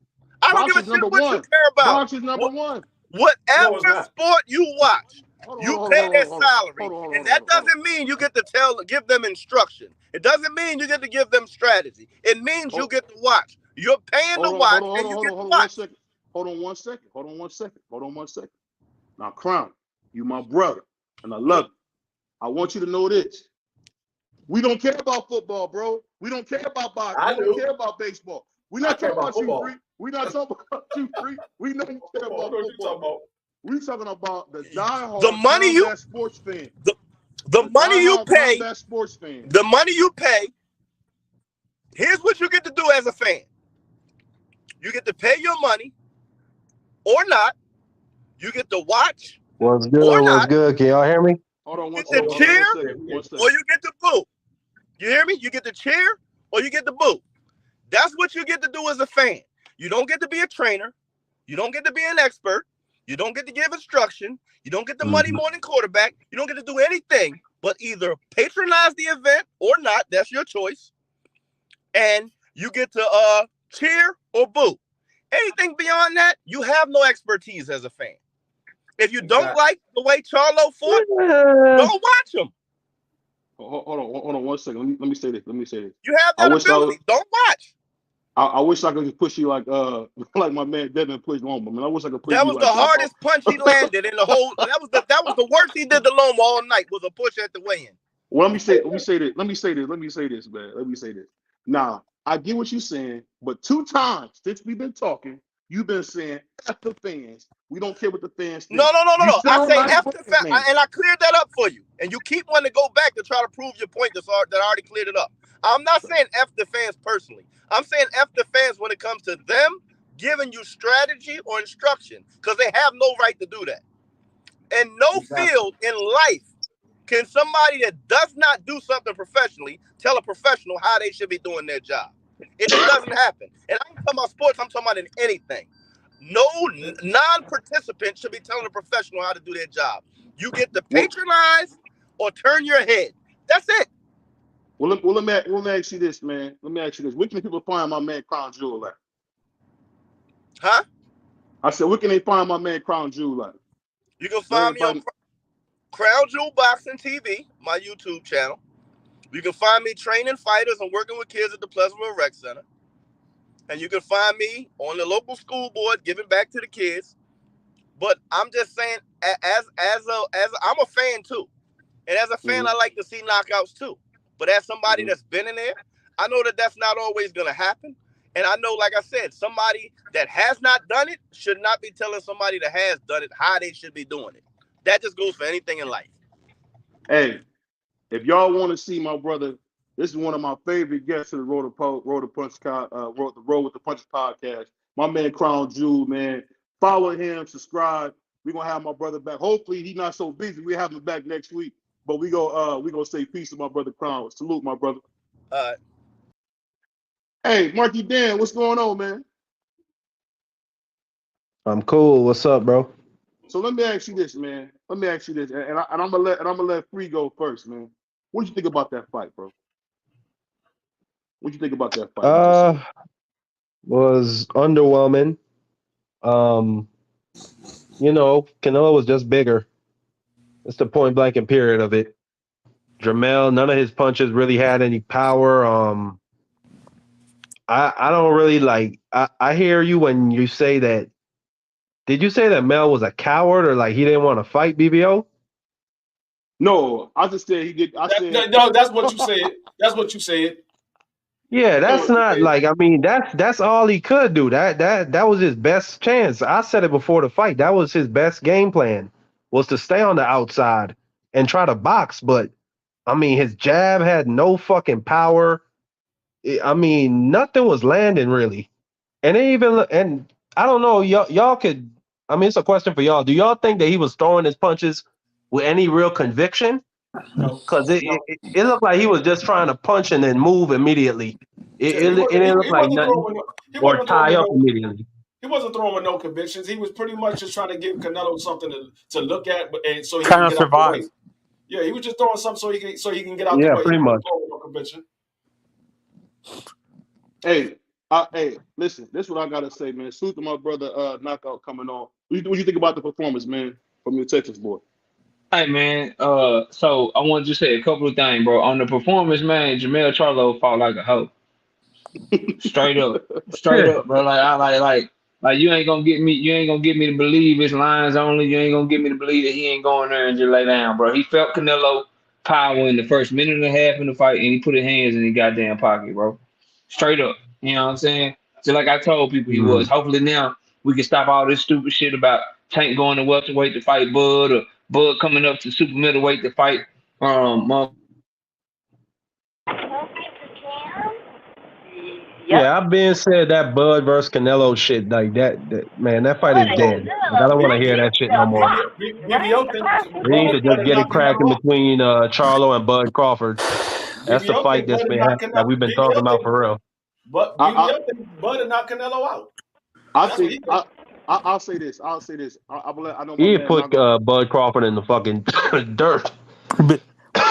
[SPEAKER 4] I don't give a
[SPEAKER 2] Boxing's
[SPEAKER 4] shit
[SPEAKER 2] number
[SPEAKER 4] what you
[SPEAKER 2] one.
[SPEAKER 4] care about.
[SPEAKER 2] Boxing's number one.
[SPEAKER 3] No, it's
[SPEAKER 4] Whatever
[SPEAKER 3] not.
[SPEAKER 4] sport you watch, you pay their salary,
[SPEAKER 2] Hold
[SPEAKER 4] and
[SPEAKER 2] on.
[SPEAKER 4] that doesn't mean you get to give them instruction. It doesn't mean you get to give them strategy. It means you get to watch. You're paying to watch, and you get to watch.
[SPEAKER 2] Hold on one second. Now, Crown, you my brother, and I love you. I want you to know this. We don't care about football, bro. We don't care about boxing. We don't care about baseball. We're not talking about you, Free. We're not talking about you, Free. We know you care about football. We're talking about the diehard combat sports fan.
[SPEAKER 4] The money you pay.
[SPEAKER 2] Combat sports fan.
[SPEAKER 4] The money you pay. Here's what you get to do as a fan. You get to pay your money, or not. You get to watch.
[SPEAKER 7] What's good?
[SPEAKER 4] Or
[SPEAKER 7] What's
[SPEAKER 4] not.
[SPEAKER 7] good? Can y'all hear me?
[SPEAKER 2] Hold on one
[SPEAKER 4] second. You get to cheer,
[SPEAKER 2] one second.
[SPEAKER 4] or you get to boo. You hear me? You get to cheer, or you get to boo. That's what you get to do as a fan. You don't get to be a trainer. You don't get to be an expert. You don't get to give instruction. You don't get the money morning quarterback. You don't get to do anything but either patronize the event or not. That's your choice. And you get to cheer or boo. Anything beyond that, you have no expertise as a fan. If you don't like the way Charlo fought, don't watch him.
[SPEAKER 2] Hold on one second. Let me say this.
[SPEAKER 4] You have that ability. Don't watch.
[SPEAKER 2] I wish I could push you like my man Devin pushed Loma. I mean, I wish I could push
[SPEAKER 4] that
[SPEAKER 2] you.
[SPEAKER 4] That was the hardest punch he landed in the whole. That was the worst he did to Loma all night. Was a push at the weigh-in.
[SPEAKER 2] Well, let me say this, man. Now, I get what you're saying, but 2 times since we've been talking, you've been saying F the fans. We don't care what the fans think.
[SPEAKER 4] No. I say
[SPEAKER 2] like
[SPEAKER 4] F the fans, and I cleared that up for you. And you keep wanting to go back to try to prove your point that I already cleared it up. I'm not saying F the fans personally. I'm saying F the fans when it comes to them giving you strategy or instruction, because they have no right to do that. And no field in life can somebody that does not do something professionally tell a professional how they should be doing their job. It just doesn't happen. And I'm talking about sports. I'm talking about in anything. No non-participant should be telling a professional how to do their job. You get to patronize or turn your head. That's it.
[SPEAKER 2] Well, let me ask you this, man. Where can people find my man Crown Jewel at?
[SPEAKER 4] Huh?
[SPEAKER 2] I said, where can they find my man Crown Jewel at?
[SPEAKER 4] You can find me on Crown Jewel Boxing TV, my YouTube channel. You can find me training fighters and working with kids at the Pleasantville Rec Center. And you can find me on the local school board giving back to the kids. But I'm just saying, as I'm a fan too. And as a fan, I like to see knockouts too. But as somebody that's been in there, I know that that's not always going to happen. And I know, like I said, somebody that has not done it should not be telling somebody that has done it how they should be doing it. That just goes for anything in life.
[SPEAKER 2] Hey, if y'all want to see my brother, this is one of my favorite guests of the Road with the Punches podcast. My man Crown Jewel, man. Follow him, subscribe. We're gonna have my brother back. Hopefully he's not so busy. We have him back next week. But we gonna say peace to my brother Crown. Salute, my brother.
[SPEAKER 4] All right.
[SPEAKER 2] Hey, Marky Dan, what's going on, man?
[SPEAKER 7] I'm cool. What's up, bro?
[SPEAKER 2] So let me ask you this, man. And I'm gonna let Free go first, man. What did you think about that fight, bro? What you think about that fight?
[SPEAKER 7] Was underwhelming. you know, Canelo was just bigger. It's the point blank and period of it. Jamel, none of his punches really had any power. I don't really like. I hear you when you say that. Did you say that Mel was a coward or like he didn't want to fight BBO?
[SPEAKER 2] No, I just said he did. I said
[SPEAKER 3] No, that's what you said. That's what you said.
[SPEAKER 7] Yeah,
[SPEAKER 3] That's
[SPEAKER 7] that's
[SPEAKER 3] what you
[SPEAKER 7] not
[SPEAKER 3] said.
[SPEAKER 7] like I mean that's all he could do. That was his best chance. I said it before the fight. That was his best game plan was to stay on the outside and try to box. But I mean, his jab had no fucking power. I mean, nothing was landing really. And it even and I don't know, y'all could. I mean, it's a question for y'all. Do y'all think that he was throwing his punches with any real conviction?
[SPEAKER 3] No,
[SPEAKER 7] Because
[SPEAKER 3] no.
[SPEAKER 7] it looked like he was just trying to punch and then move immediately.
[SPEAKER 3] Yeah,
[SPEAKER 7] It didn't look
[SPEAKER 3] he
[SPEAKER 7] like
[SPEAKER 3] wasn't
[SPEAKER 7] nothing
[SPEAKER 3] throwing. He
[SPEAKER 7] or
[SPEAKER 3] wasn't throwing
[SPEAKER 7] tie
[SPEAKER 3] with
[SPEAKER 7] up
[SPEAKER 3] no.
[SPEAKER 7] immediately.
[SPEAKER 3] He wasn't throwing with no convictions. He was pretty much just trying to give Canelo something to look at, and so he can
[SPEAKER 8] Trying to
[SPEAKER 3] get out the
[SPEAKER 8] survive.
[SPEAKER 3] way. Yeah, he was just throwing something so he can get out the
[SPEAKER 7] Yeah,
[SPEAKER 3] way. He
[SPEAKER 7] pretty
[SPEAKER 3] wasn't
[SPEAKER 7] much.
[SPEAKER 3] throwing with no conviction.
[SPEAKER 2] hey, listen, this is what I gotta say, man. Salute to my brother Knockout coming on. What you think about the performance, man, from your Texas boy?
[SPEAKER 9] Hey man, so I wanted to say a couple of things, bro. On the performance, man, Jamel Charlo fought like a hoe. Straight up, bro. Like I like you ain't gonna get me. You ain't gonna get me to believe it's lines only. You ain't gonna get me to believe that he ain't going there and just lay down, bro. He felt Canelo power in the first minute and a half in the fight, and he put his hands in his goddamn pocket, bro. Straight up. You know what I'm saying? Just like I told people he was.
[SPEAKER 7] Mhm.
[SPEAKER 9] Hopefully now we can stop all this stupid shit about Tank going to welterweight to fight Bud or Bud coming up to super middleweight to fight
[SPEAKER 7] Yeah, I've been said that Bud versus Canelo shit like that man, that fight is
[SPEAKER 3] So
[SPEAKER 7] dead. Like I don't want to hear that shit no more.
[SPEAKER 3] BBO think
[SPEAKER 7] They need to just
[SPEAKER 3] Bud
[SPEAKER 7] get it
[SPEAKER 3] knock Canelo
[SPEAKER 7] cracking
[SPEAKER 3] out.
[SPEAKER 7] between Charlo and Bud Crawford. That's the
[SPEAKER 3] BBO
[SPEAKER 7] fight
[SPEAKER 3] think
[SPEAKER 7] that's
[SPEAKER 3] Bud
[SPEAKER 7] been
[SPEAKER 3] knock
[SPEAKER 7] that
[SPEAKER 3] Canelo.
[SPEAKER 7] we've been talking
[SPEAKER 3] BBO
[SPEAKER 7] about
[SPEAKER 3] think
[SPEAKER 7] for real.
[SPEAKER 3] but
[SPEAKER 2] I
[SPEAKER 3] BBO think Bud knock Canelo out.
[SPEAKER 2] I
[SPEAKER 3] That's what
[SPEAKER 2] think
[SPEAKER 3] he think.
[SPEAKER 2] I'll say this. I'll say this. I know my
[SPEAKER 7] He
[SPEAKER 2] man
[SPEAKER 7] put
[SPEAKER 2] Knockout.
[SPEAKER 7] Bud Crawford in the fucking dirt.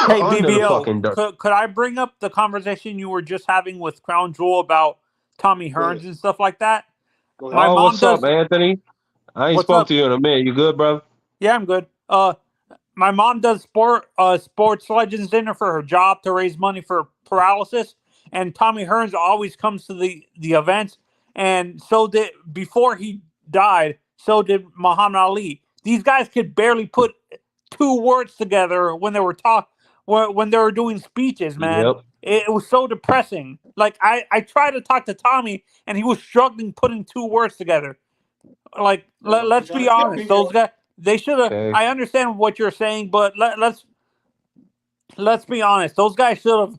[SPEAKER 8] Hey
[SPEAKER 7] Under the
[SPEAKER 8] BBO,
[SPEAKER 7] fucking dirt.
[SPEAKER 8] could I bring up the conversation you were just having with Crown Jewel about Tommy
[SPEAKER 2] Go
[SPEAKER 8] Hearns
[SPEAKER 2] ahead.
[SPEAKER 8] and stuff like that?
[SPEAKER 2] Go ahead.
[SPEAKER 8] My
[SPEAKER 7] Oh,
[SPEAKER 8] mom
[SPEAKER 7] what's up,
[SPEAKER 8] does.
[SPEAKER 7] Anthony? I ain't
[SPEAKER 8] What's
[SPEAKER 7] spoke to
[SPEAKER 8] up?
[SPEAKER 7] you in a minute. You good, bro?
[SPEAKER 8] Yeah, I'm good. My mom does sports legends dinner for her job to raise money for paralysis, and Tommy Hearns always comes to the events, and so did before he died. So did Muhammad Ali. These guys could barely put two words together when they were when they were doing speeches. Man,
[SPEAKER 7] Yep.
[SPEAKER 8] it was so depressing. Like I tried to talk to Tommy, and he was struggling putting two words together. Like
[SPEAKER 3] You
[SPEAKER 8] let's
[SPEAKER 3] trying
[SPEAKER 8] be
[SPEAKER 3] to kill
[SPEAKER 8] honest, those
[SPEAKER 3] BBO.
[SPEAKER 8] guys, they should have.
[SPEAKER 7] Okay.
[SPEAKER 8] I understand what you're saying, but let's be honest, those guys should have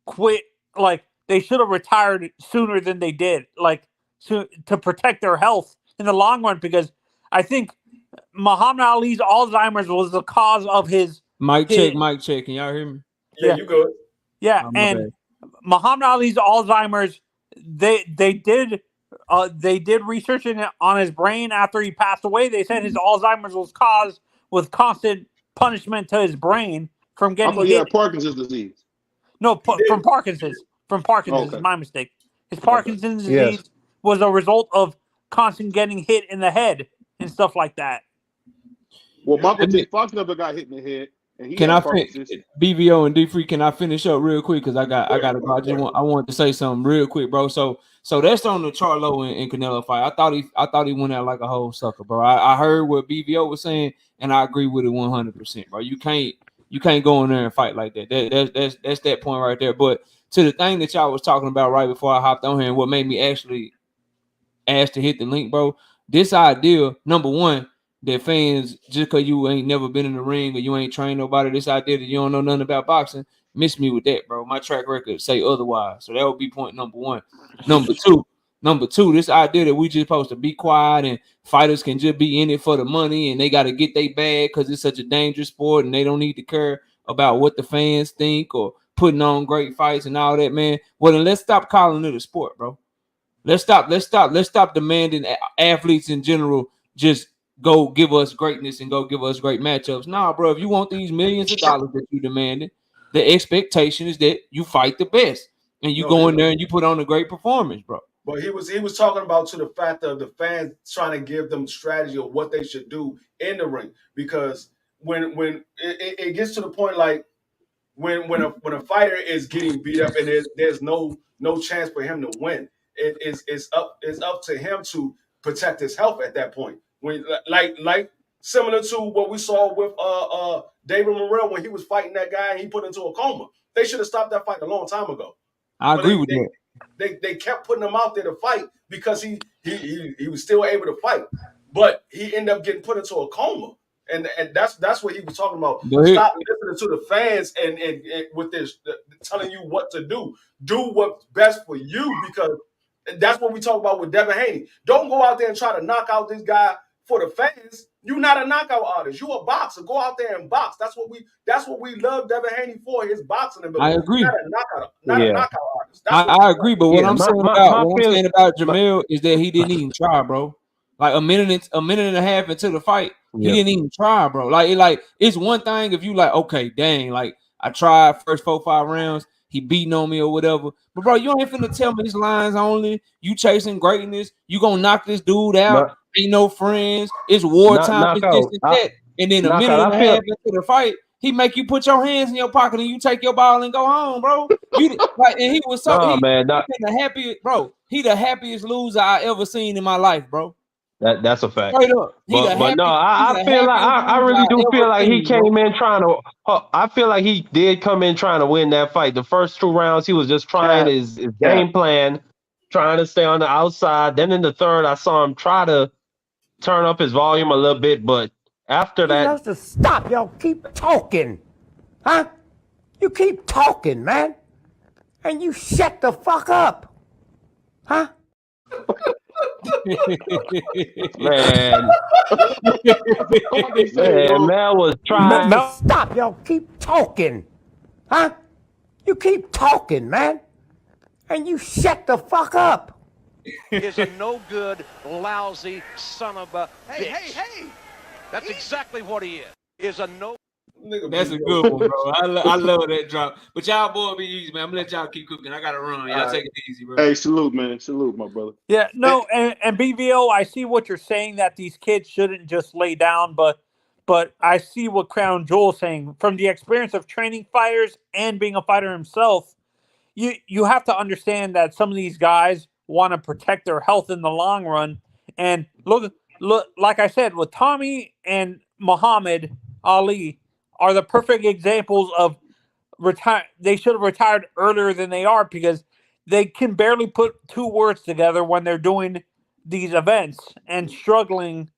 [SPEAKER 8] quit. Like they should have retired sooner than they did, like to protect their health in the long run, because I think Muhammad Ali's Alzheimer's was the cause of his
[SPEAKER 10] Mic
[SPEAKER 8] his
[SPEAKER 10] check, mic check. Can y'all hear me?
[SPEAKER 3] Yeah,
[SPEAKER 8] yeah.
[SPEAKER 3] you good.
[SPEAKER 8] Yeah,
[SPEAKER 10] Oh, my
[SPEAKER 8] and
[SPEAKER 10] bad.
[SPEAKER 8] Muhammad Ali's Alzheimer's, they did research on his brain after he passed away. They said his Alzheimer's was caused with constant punishment to his brain from
[SPEAKER 2] I
[SPEAKER 8] getting
[SPEAKER 2] thought he
[SPEAKER 8] hit.
[SPEAKER 2] had Parkinson's disease.
[SPEAKER 8] No,
[SPEAKER 3] He
[SPEAKER 8] from
[SPEAKER 3] did.
[SPEAKER 8] Parkinson's. From
[SPEAKER 2] Oh,
[SPEAKER 8] Parkinson's,
[SPEAKER 2] okay.
[SPEAKER 8] my mistake. His
[SPEAKER 2] Okay.
[SPEAKER 8] Parkinson's
[SPEAKER 7] Yes.
[SPEAKER 8] disease was a result of constant getting hit in the head and stuff like that.
[SPEAKER 2] Well,
[SPEAKER 3] Yeah.
[SPEAKER 2] Michael J. Fox never got hit in the head, and he
[SPEAKER 10] Can I
[SPEAKER 2] had
[SPEAKER 10] fin-
[SPEAKER 2] Parkinson's.
[SPEAKER 10] BVO and D Free? Can I finish up real quick? Cause I
[SPEAKER 3] Go
[SPEAKER 10] got
[SPEAKER 3] ahead.
[SPEAKER 10] to go. I wanted to say something real quick, bro. So that's on the Charlo and Canelo fight. I thought he went out like a whole sucker, bro. I heard what BVO was saying, and I agree with it 100%, bro. You can't go in there and fight like that. That's that point right there. But to the thing that y'all was talking about right before I hopped on here, and what made me actually ask to hit the link, bro. This idea, number one, that fans, just because you ain't never been in the ring or you ain't trained nobody, this idea that you don't know nothing about boxing, miss me with that, bro. My track record say otherwise. So that would be point number one. Number two, this idea that we just supposed to be quiet and fighters can just be in it for the money and they got to get their bag because it's such a dangerous sport and they don't need to care about what the fans think or putting on great fights and all that, man. Well, then let's stop calling it a sport, bro. Let's stop demanding athletes in general just go give us greatness and go give us great matchups. Nah, bro, if you want these millions of dollars that you demanded, the expectation is that you fight the best and you
[SPEAKER 3] No,
[SPEAKER 10] go in there and you put on a great performance, bro.
[SPEAKER 3] But he was talking about to the fact of the fans trying to give them strategy of what they should do in the ring, because when it gets to the point like when a fighter is getting beat up and there's no chance for him to win, it's up to him to protect his health at that point. When like similar to what we saw with David Morrell when he was fighting that guy and he put into a coma. They should have stopped that fight a long time ago.
[SPEAKER 10] I
[SPEAKER 3] But
[SPEAKER 10] agree with that.
[SPEAKER 3] they kept putting him out there to fight because he was still able to fight, but he ended up getting put into a coma, and that's what he was talking about. Stop listening to the fans and with this telling you what to do. Do what's best for you, because that's what we talk about with Devin Haney. Don't go out there and try to knock out this guy for the fans. You're not a knockout artist. You're a boxer. Go out there and box. That's what we love Devin Haney for, his boxing ability.
[SPEAKER 10] I agree.
[SPEAKER 3] Not a knockout artist.
[SPEAKER 10] I agree, but what I'm saying about Jamel is that he didn't even try, bro. Like a minute and a half into the fight, he didn't even try, bro. Like it's one thing if you like, okay, dang, like I tried first 4-5 rounds, he beating on me or whatever. But bro, you ain't finna tell me these lines only. You chasing greatness, you gonna knock this dude out. Ain't no friends. It's wartime. It's this and that. And then a minute and a half into the fight, he make you put your hands in your pocket and you take your ball and go home, bro. You like, and he was so the happiest, bro. He the happiest loser I ever seen in my life, bro.
[SPEAKER 7] That's a fact.
[SPEAKER 10] Straight up.
[SPEAKER 7] But no, I feel like I really do feel like he came in trying to. I feel like he did come in trying to win that fight. The first 2 rounds, he was just trying his game plan, trying to stay on the outside. Then in the third, I saw him try to turn up his volume a little bit, but after that,
[SPEAKER 5] he has to stop. Y'all keep talking, huh? You keep talking, man, and you shut the fuck up, huh?
[SPEAKER 7] man, Mel was trying.
[SPEAKER 5] Stop. Y'all keep talking, huh? You keep talking, man, and you shut the fuck up.
[SPEAKER 6] Is a no good, lousy son of a bitch. Hey. That's exactly what he is. Is a no.
[SPEAKER 10] That's a good one, bro. I love that drop. But y'all boy be easy, man. I'm gonna let y'all keep cooking. I gotta run. Y'all take it easy, bro.
[SPEAKER 2] Hey, salute, man. Salute, my brother.
[SPEAKER 8] Yeah, no, and BVO, I see what you're saying, that these kids shouldn't just lay down, but I see what Crown Jewel's saying. From the experience of training fighters and being a fighter himself, you have to understand that some of these guys want to protect their health in the long run. And look, like I said, with Tommy and Muhammad Ali are the perfect examples of they should have retired earlier than they are, because they can barely put 2 words together when they're doing these events and struggling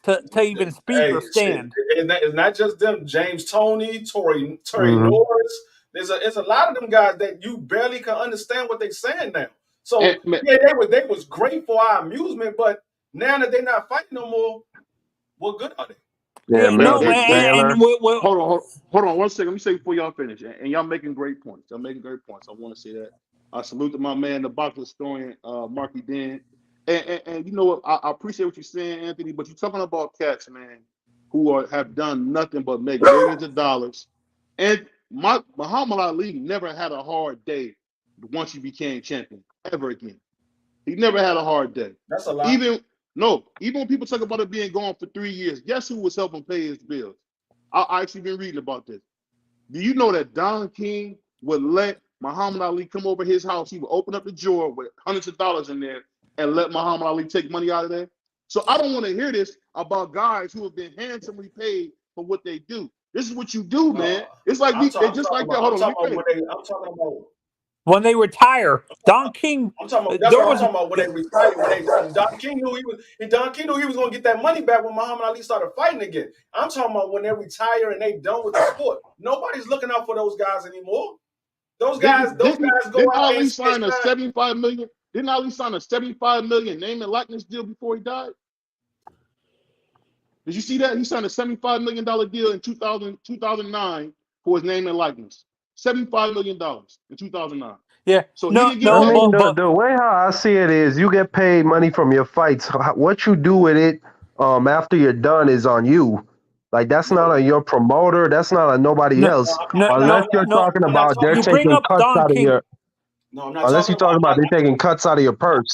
[SPEAKER 8] to even speak or stand.
[SPEAKER 3] It's not just them. James Toney, Terry Norris. There's a lot of them guys that you barely can understand what they're saying now. So they was great for our amusement, but now that they're not fighting no more, what good are they?
[SPEAKER 2] Yeah, no, hold on 1 second. Let me say before y'all finish. And y'all making great points. I want to say that. I salute to my man, the boxing historian, Marky Dan. And you know what? I appreciate what you're saying, Anthony, but you're talking about cats, man, who have done nothing but make millions of dollars. And Muhammad Ali never had a hard day once he became champion, ever again. He never had a hard day.
[SPEAKER 3] That's a lot.
[SPEAKER 2] Even when people talk about it being gone for 3 years, guess who was helping pay his bills? I actually been reading about this. Do you know that Don King would let Muhammad Ali come over his house? He would open up the drawer with hundreds of dollars in there and let Muhammad Ali take money out of there. So I don't want to hear this about guys who have been handsomely paid for what they do. This is what you do, man. It's like they're just like that. Hold on,
[SPEAKER 3] I'm talking about
[SPEAKER 8] when they retire. Don King.
[SPEAKER 3] I'm talking about when they retired. Don King knew he was going to get that money back when Muhammad Ali started fighting again. I'm talking about when they retire and they done with the sport. Nobody's looking out for those guys anymore. Those guys go out and
[SPEAKER 2] sign a $75 million. Didn't Ali sign a $75 million name and likeness deal before he died? Did you see that? He signed a $75 million deal in 2009 for his name and likeness. $75 million in 2009.
[SPEAKER 8] Yeah.
[SPEAKER 2] So
[SPEAKER 7] the way how I see it is, you get paid money from your fights. What you do with it after you're done is on you. Like, that's not on your promoter. That's not on nobody else. Unless you're talking about they're taking cuts out of your. Unless you're talking about they're taking cuts out of your purse.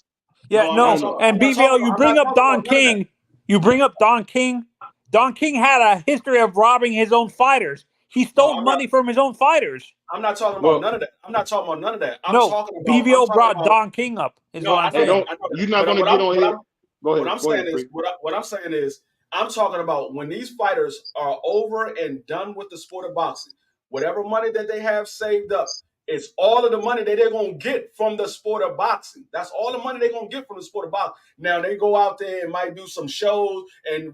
[SPEAKER 8] Yeah,
[SPEAKER 3] No, I'm not
[SPEAKER 8] no.
[SPEAKER 3] talking.
[SPEAKER 8] And
[SPEAKER 3] I'm not talking.
[SPEAKER 8] BVL, you
[SPEAKER 3] I'm not
[SPEAKER 8] bring up
[SPEAKER 3] talking
[SPEAKER 8] Don
[SPEAKER 3] about none of that.
[SPEAKER 8] King. You bring up Don King. Don King had a history of robbing his own fighters. He
[SPEAKER 3] No,
[SPEAKER 8] stole money from his own fighters.
[SPEAKER 3] I'm not talking about
[SPEAKER 2] Well,
[SPEAKER 3] none of that. I'm not talking about none of that. I'm
[SPEAKER 8] No,
[SPEAKER 3] talking about. I'm
[SPEAKER 8] BVO
[SPEAKER 3] talking
[SPEAKER 8] brought
[SPEAKER 3] about.
[SPEAKER 8] Don King up, is
[SPEAKER 3] No,
[SPEAKER 8] what
[SPEAKER 3] I
[SPEAKER 8] I'm
[SPEAKER 3] know
[SPEAKER 2] hey,
[SPEAKER 3] that.
[SPEAKER 8] saying.
[SPEAKER 2] don't.
[SPEAKER 3] I know that.
[SPEAKER 2] You're not going to get on here. Go ahead. Go ahead, Free.
[SPEAKER 3] What I'm saying is I'm talking about when these fighters are over and done with the sport of boxing. Whatever money that they have saved up, it's all of the money that they're gonna get from the sport of boxing. That's all the money they're gonna get from the sport of boxing. Now they go out there and might do some shows and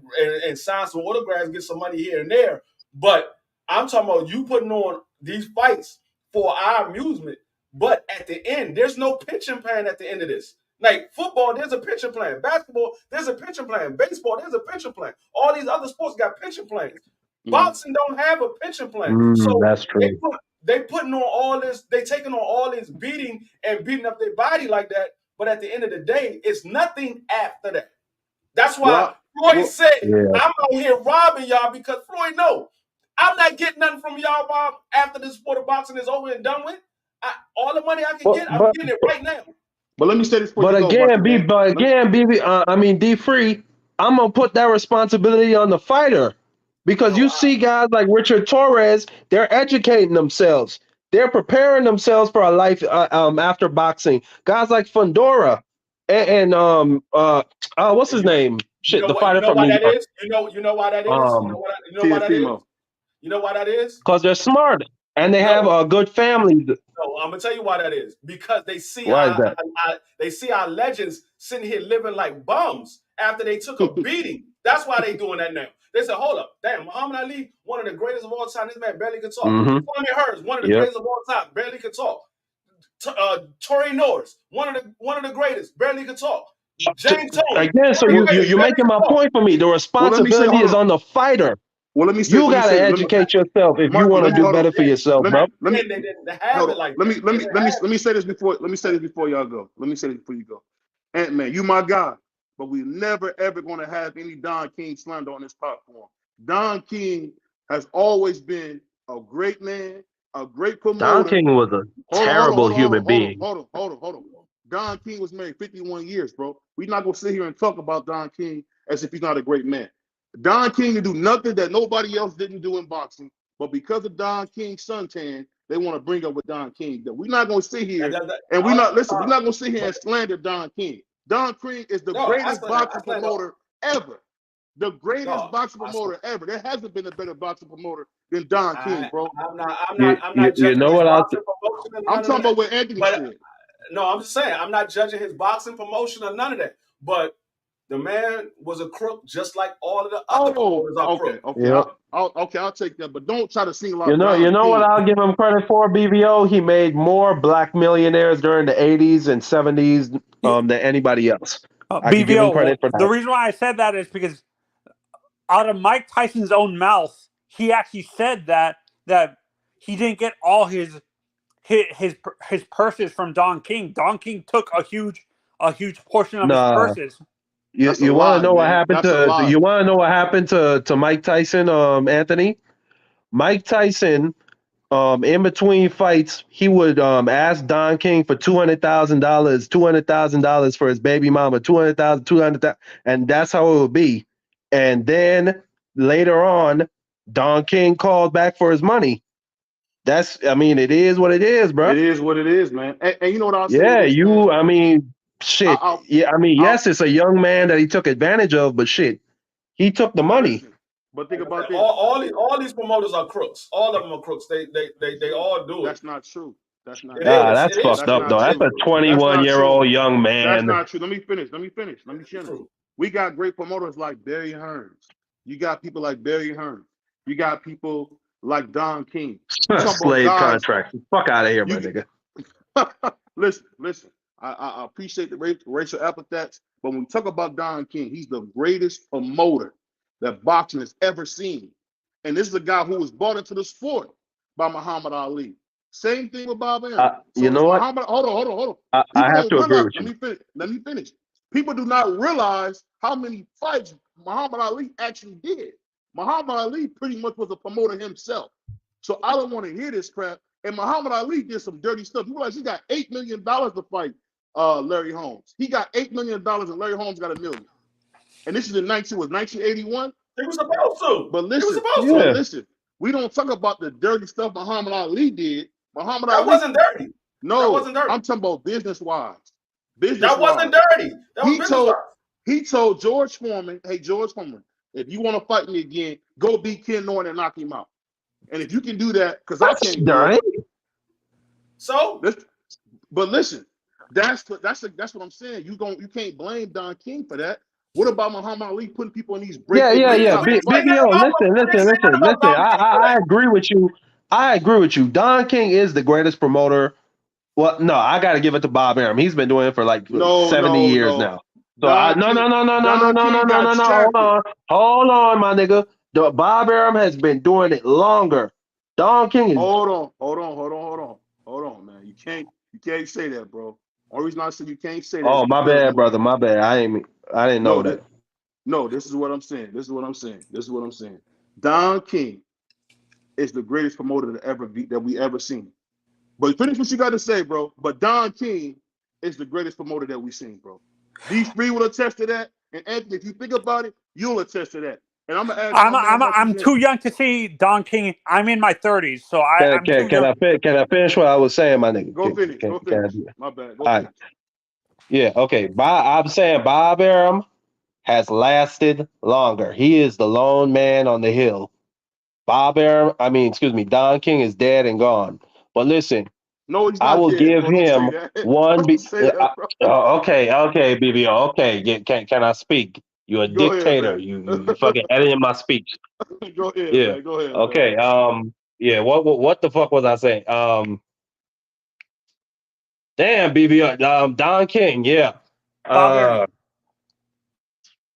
[SPEAKER 3] sign some autographs, get some money here and there. But I'm talking about you putting on these fights for our amusement. But at the end, there's no pitching plan at the end of this. Like football, there's a pitching plan. Basketball, there's a pitching plan. Baseball, there's a pitching plan. All these other sports got pitching plans. Boxing don't have a pitching plan. So
[SPEAKER 7] That's true.
[SPEAKER 3] they putting on all this, they taking on all this beating and beating up their body like that. But at the end of the day, it's nothing after that. That's why Floyd said,
[SPEAKER 7] Yeah.
[SPEAKER 3] I'm out here robbing y'all because Floyd know I'm not getting nothing from y'all, Bob, after the sport of boxing is over and done with. All the money I can get, I'm getting it right now.
[SPEAKER 2] But let me say this for
[SPEAKER 7] But
[SPEAKER 2] you.
[SPEAKER 7] again, D Free, I'm gonna put that responsibility on the fighter because you see guys like Richard Torres, they're educating themselves, they're preparing themselves for a life after boxing. Guys like Fundora and what's his name? Shit, the fighter from New York.
[SPEAKER 3] You know why that is? You know why that is? You know why that is?
[SPEAKER 7] Because they're smart and they have a good family.
[SPEAKER 3] No, I'm gonna tell you why that is. Because they see
[SPEAKER 7] Why is that?
[SPEAKER 3] they see our legends sitting here living like bums after they took a beating. That's why they doing that now. They said, "Hold up, damn, Muhammad Ali, one of the greatest of all time. This man barely could talk. Fleming Hurst, one of the greatest of all time, barely could talk. Torrey Norris, one of the greatest, barely could talk. James Tony.
[SPEAKER 7] Again, so you're making my point for me. The responsibility is on the fighter.
[SPEAKER 2] Well, let me say,
[SPEAKER 7] you gotta educate yourself if you want to do better for yourself, bro.
[SPEAKER 2] Let me say this before y'all go. Let me say this before you go. Ant-Man, you my guy, but we never ever gonna have any Don King slander on this platform. Don King has always been a great man, a great promoter.
[SPEAKER 7] Don King was a terrible human being.
[SPEAKER 2] Hold on. Don King was married 51 years, bro. We're not gonna sit here and talk about Don King as if he's not a great man. Don King can do nothing that nobody else didn't do in boxing, but because of Don King's suntan, they want to bring up what Don King did. We're not going to sit here and we're not going to sit here and slander Don King. Don King is the greatest boxing promoter ever. The greatest boxing promoter ever. There hasn't been a better boxing promoter than Don King, bro.
[SPEAKER 3] I'm not judging
[SPEAKER 7] you know what
[SPEAKER 2] I'm talking about what Anthony said.
[SPEAKER 3] No, I'm just saying I'm not judging his boxing promotion or none of that. But the man was a crook, just like all of the other promoters are crooks.
[SPEAKER 2] I'll take that, but don't try to single out.
[SPEAKER 7] You know what I'll give him credit for, BVO? He made more black millionaires during the 80s and 70s than anybody else. I can give him credit for that.
[SPEAKER 8] The reason why I said that is because out of Mike Tyson's own mouth, he actually said that he didn't get all his purses from Don King. Don King took a huge portion of his purses.
[SPEAKER 7] You want to know what happened to you want to know what happened to Mike Tyson, Anthony? Mike Tyson, in between fights, he would ask Don King for $200,000 for his baby mama, $200,000, and that's how it would be. And then later on, Don King called back for his money. It is what it is, bro.
[SPEAKER 2] It is what it is, man. And you know what I'll say?
[SPEAKER 7] Shit. Yes, it's a young man that he took advantage of, but shit, he took the money.
[SPEAKER 2] But think about this.
[SPEAKER 3] All these promoters are crooks. All of them are crooks. They all do it.
[SPEAKER 2] That's not true. That's not.
[SPEAKER 7] That's fucked up, though. That's a 21-year-old young man.
[SPEAKER 2] That's not true. Let me finish. We got great promoters like Barry Hearns. You got people like Barry Hearns. You got people like Don King.
[SPEAKER 7] Slave contract. Fuck out of here, my nigga.
[SPEAKER 2] Listen. I appreciate the racial epithets, but when we talk about Don King, he's the greatest promoter that boxing has ever seen. And this is a guy who was brought into the sport by Muhammad Ali. Same thing with Bob Arum.
[SPEAKER 7] You know what?
[SPEAKER 2] Hold on.
[SPEAKER 7] I have to agree with you.
[SPEAKER 2] Let me finish. People do not realize how many fights Muhammad Ali actually did. Muhammad Ali pretty much was a promoter himself. So I don't want to hear this crap. And Muhammad Ali did some dirty stuff. You realize he got $8 million to fight Larry Holmes. He got $8 million and Larry Holmes got $1 million. And this is in 1981.
[SPEAKER 3] He was supposed to.
[SPEAKER 2] But listen,
[SPEAKER 3] he was supposed
[SPEAKER 2] to. Listen, we don't talk about the dirty stuff Muhammad Ali did.
[SPEAKER 3] That wasn't dirty.
[SPEAKER 2] No,
[SPEAKER 3] that wasn't dirty.
[SPEAKER 2] I'm talking about business-wise.
[SPEAKER 3] That wasn't dirty. That was business-wise.
[SPEAKER 2] He told George Foreman, hey, George Foreman, if you want to fight me again, go beat Ken Norton and knock him out. And if you can do that, because I can't do it.
[SPEAKER 3] So?
[SPEAKER 2] But listen, that's what I'm saying. You can't blame Don King for that. What about Muhammad Ali putting people in these breaks?
[SPEAKER 7] Yeah. Listen. I agree with you. I agree with you. Don King is the greatest promoter. Well, no, I got to give it to Bob Arum. He's been doing it for like 70 years now. So no. Hold on, my nigga. Bob Arum has been doing it longer. Don King is.
[SPEAKER 2] Hold on, man. You can't say that, bro. Only reason I said you can't say that.
[SPEAKER 7] Oh, my bad, brother. My bad. I didn't know that.
[SPEAKER 2] No, this is what I'm saying. Don King is the greatest promoter that we ever seen. But finish what you got to say, bro. But Don King is the greatest promoter that we've seen, bro. These three will attest to that. And Anthony, if you think about it, you'll attest to that. And
[SPEAKER 8] I'm too young to see Don King. I'm in my 30s, so
[SPEAKER 7] Can I finish what I was saying, my nigga?
[SPEAKER 2] Go finish. My bad. Go finish.
[SPEAKER 7] Yeah, okay. I'm saying Bob Arum has lasted longer. He is the lone man on the hill. Don King is dead and gone. But listen,
[SPEAKER 2] no, he's not
[SPEAKER 7] I will
[SPEAKER 2] dead,
[SPEAKER 7] give
[SPEAKER 2] bro.
[SPEAKER 7] him one. Okay, BBO. Okay, can I speak? You're a dictator.
[SPEAKER 2] Ahead,
[SPEAKER 7] you fucking editing my speech.
[SPEAKER 2] Go ahead,
[SPEAKER 7] yeah.
[SPEAKER 2] man. Go ahead.
[SPEAKER 7] Okay.
[SPEAKER 2] Man.
[SPEAKER 7] Yeah. What the fuck was I saying? Damn, BBO. Don King. Yeah.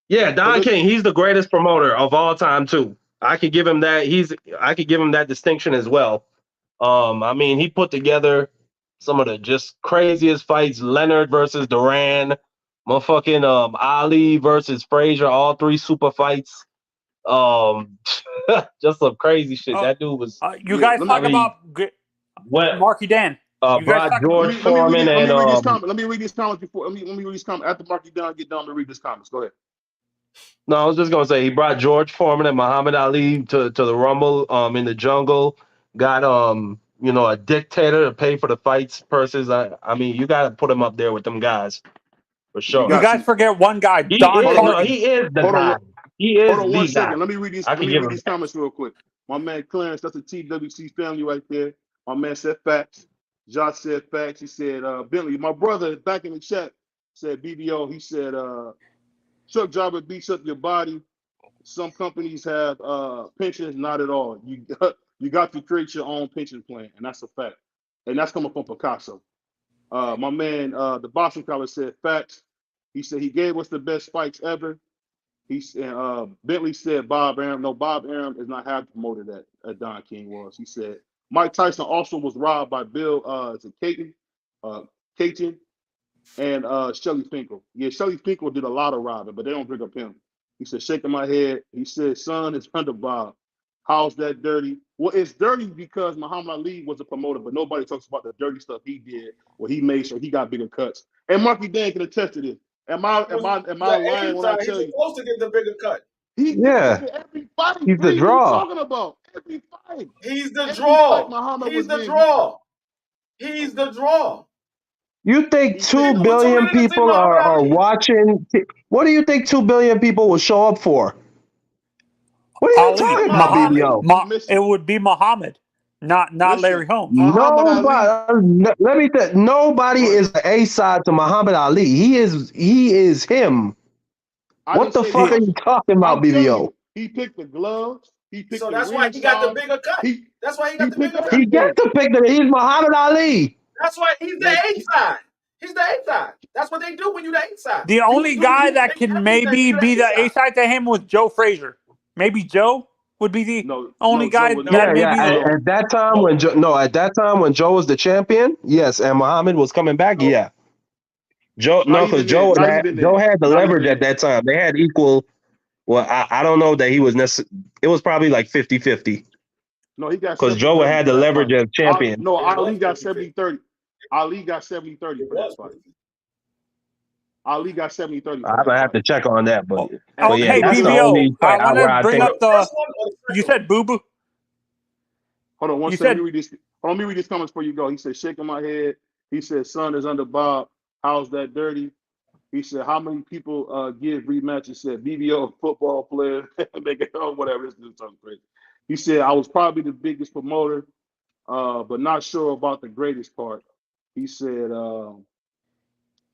[SPEAKER 7] Yeah, Don King. He's the greatest promoter of all time too. I could give him that. I could give him that distinction as well. He put together some of the just craziest fights. Leonard versus Duran, motherfucking Ali versus Frazier, all three super fights. Just some crazy shit. That dude was.
[SPEAKER 8] You guys talk about Marky Dan.
[SPEAKER 7] You guys George Foreman and
[SPEAKER 2] let me read these comments before. Let me read these comments after Marky Dan get down to read these comments. Go ahead.
[SPEAKER 7] No, I was just gonna say he brought George Foreman and Muhammad Ali to the Rumble in the jungle. Got a dictator to pay for the fights purses. You gotta put him up there with them guys for sure.
[SPEAKER 8] You guys forget one guy.
[SPEAKER 7] He is the guy. He is
[SPEAKER 2] Hold on 1 second.
[SPEAKER 7] Guy.
[SPEAKER 2] Let me read these comments real quick. My man Clarence, that's a TWC family right there. My man said facts. Josh said facts. He said Bentley, my brother back in the chat said BBO. He said truck driver beats up your body. Some companies have pensions, not at all. You got to create your own pension plan, and that's a fact. And that's coming from Picasso. My man, the Boston College said facts. He said he gave us the best fights ever. He said Bentley said Bob Arum. No, Bob Arum is not half promoted that Don King was. He said Mike Tyson also was robbed by Bill Caton, and Shelly Finkel. Yeah, Shelly Finkel did a lot of robbing, but they don't bring up him. He said, shaking my head. He said, son, it's under Bob. How's that dirty? Well, it's dirty because Muhammad Ali was a promoter, but nobody talks about the dirty stuff he did, where he made sure he got bigger cuts. And Marky Dan can attest to this. Am I lying when I tell you?
[SPEAKER 3] He's supposed to get the bigger cut.
[SPEAKER 2] Every fight.
[SPEAKER 7] He's the draw.
[SPEAKER 2] What are you talking about? Every fight.
[SPEAKER 3] He's the draw. He's the draw.
[SPEAKER 7] You think 2 billion people are watching? What do you think 2 billion people will show up for? What are you talking about, BBO?
[SPEAKER 8] It would be Muhammad, not Larry Holmes.
[SPEAKER 7] Nobody is an A-side to Muhammad Ali. He is him. What the fuck are you talking about, BBO?
[SPEAKER 2] He picked the gloves.
[SPEAKER 3] So that's why he got the bigger cut. That's why he got the bigger cut.
[SPEAKER 7] He got to pick the. He's Muhammad Ali.
[SPEAKER 3] That's why he's the A-side. He's the A-side. That's what they do when you're the A-side.
[SPEAKER 8] The only guy that can maybe be the A-side to him was Joe Frazier. Maybe Joe would be the only guy that maybe.
[SPEAKER 7] At that time when Joe was the champion, yes, and Muhammad was coming back, yeah. Joe had the leverage at that time. They had equal. Well, I don't know that he was necessarily. It was probably like 50-50.
[SPEAKER 2] No, he got
[SPEAKER 7] because Joe had the leverage as champion.
[SPEAKER 2] Ali got 70-30. Ali got 70-30 for that fight. Ali got 70-30 for
[SPEAKER 7] I'm
[SPEAKER 2] that
[SPEAKER 7] gonna have
[SPEAKER 2] fight.
[SPEAKER 7] to check on that, but
[SPEAKER 8] Oh,
[SPEAKER 2] And
[SPEAKER 7] yeah,
[SPEAKER 8] hey,
[SPEAKER 2] people
[SPEAKER 7] that's the
[SPEAKER 2] don't.
[SPEAKER 8] BBO,
[SPEAKER 7] only
[SPEAKER 8] I
[SPEAKER 7] fight
[SPEAKER 8] want
[SPEAKER 7] where
[SPEAKER 8] to
[SPEAKER 7] I
[SPEAKER 8] bring
[SPEAKER 7] think.
[SPEAKER 8] up the.
[SPEAKER 3] First one or the
[SPEAKER 8] You
[SPEAKER 3] second
[SPEAKER 8] said boo boo.
[SPEAKER 2] Hold on one
[SPEAKER 8] You
[SPEAKER 2] second. Let
[SPEAKER 8] said
[SPEAKER 2] me read this. Hold on, let me read these comments before you go. He said, shaking my head. He said, son is under Bob. How's that dirty? He said, how many people give rematch? He said, BBO football player. Make it whatever. This is something crazy. He said, I was probably the biggest promoter, but not sure about the greatest part. He said,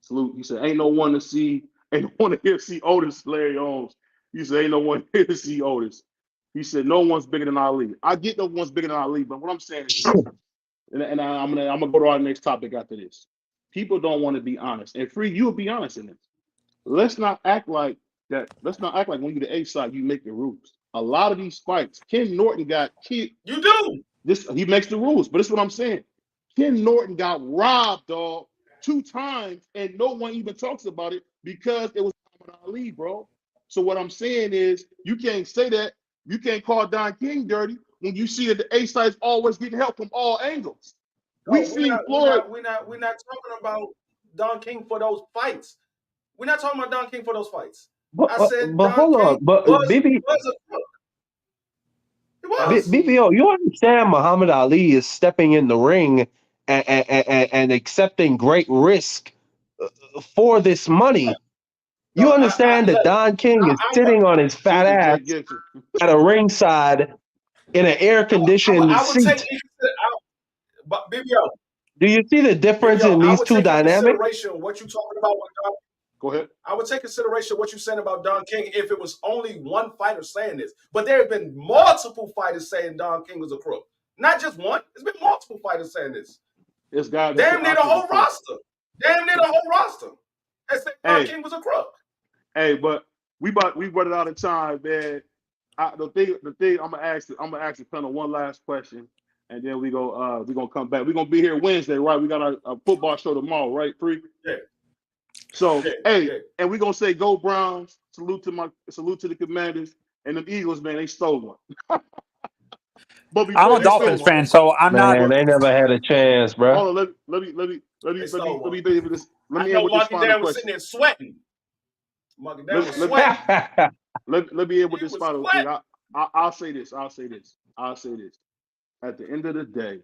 [SPEAKER 2] salute. He said, ain't no one to hear see Otis, Larry Holmes. He said, ain't no one here to see Otis. He said, no one's bigger than Ali. I get no one's bigger than Ali, but what I'm saying is this. And I'm gonna go to our next topic after this. People don't want to be honest. And Free, you'll be honest in this. Let's not act like that. Let's not act like when you're the A side, you make the rules. A lot of these fights, Ken Norton got killed.
[SPEAKER 3] You do.
[SPEAKER 2] He makes the rules, but this is what I'm saying. Ken Norton got robbed, dog, 2 times, and no one even talks about it because it was Muhammad Ali, bro. So what I'm saying is, you can't say that. You can't call Don King dirty when you see that the A side is always getting help from all angles. We
[SPEAKER 3] No,
[SPEAKER 2] seen Floyd.
[SPEAKER 3] we're not talking about Don King for those fights. We're not talking about Don King for those fights. I said
[SPEAKER 7] But
[SPEAKER 3] Don
[SPEAKER 7] hold
[SPEAKER 3] King
[SPEAKER 7] on, but
[SPEAKER 3] was a crook. He was.
[SPEAKER 7] BBO, you understand Muhammad Ali is stepping in the ring and accepting great risk for this money. You
[SPEAKER 3] No,
[SPEAKER 7] understand that
[SPEAKER 3] look,
[SPEAKER 7] Don King is
[SPEAKER 3] I
[SPEAKER 7] sitting on his fat
[SPEAKER 2] Super Jay
[SPEAKER 7] ass
[SPEAKER 2] Gibson.
[SPEAKER 7] at a ringside in an air conditioned
[SPEAKER 3] I would take,
[SPEAKER 7] seat.
[SPEAKER 3] but BBO,
[SPEAKER 7] Do you see the difference in
[SPEAKER 3] I
[SPEAKER 7] these
[SPEAKER 3] would
[SPEAKER 7] two
[SPEAKER 3] take in
[SPEAKER 7] dynamics?
[SPEAKER 3] consideration what you're talking about with Don.
[SPEAKER 2] Go ahead.
[SPEAKER 3] I would take consideration what you're saying about Don King if it was only one fighter saying this. But there have been multiple fighters saying Don King was a crook. Not just one. There's been multiple fighters saying this.
[SPEAKER 2] This guy that
[SPEAKER 3] Damn near the whole roster. Damn near the whole roster. They said Don King was a crook.
[SPEAKER 2] Hey, but we running out of time, man. The thing I'm gonna ask the panel one last question, and then we're gonna come back. We're gonna be here Wednesday, right? We got a football show tomorrow, right? Free.
[SPEAKER 3] Yeah.
[SPEAKER 2] So
[SPEAKER 3] Yeah.
[SPEAKER 2] and we're gonna say go Browns. Salute to the Commanders and them Eagles, man. They stole one. But
[SPEAKER 8] I'm
[SPEAKER 2] before
[SPEAKER 8] a
[SPEAKER 2] they stole
[SPEAKER 8] Dolphins
[SPEAKER 2] one,
[SPEAKER 8] fan, so I'm not.
[SPEAKER 7] Man, they never had a chance, bro.
[SPEAKER 2] hold on. Let
[SPEAKER 3] They stole one.
[SPEAKER 2] me
[SPEAKER 3] I
[SPEAKER 2] end
[SPEAKER 3] know
[SPEAKER 2] with this
[SPEAKER 3] Marky
[SPEAKER 2] final
[SPEAKER 3] Dan was sitting
[SPEAKER 2] question.
[SPEAKER 3] there sweating. Marky Dan was
[SPEAKER 2] Let,
[SPEAKER 3] sweating.
[SPEAKER 2] let me end with
[SPEAKER 3] He
[SPEAKER 2] this
[SPEAKER 3] was
[SPEAKER 2] final thing.
[SPEAKER 3] sweating.
[SPEAKER 2] I'll say this. At the end of the day,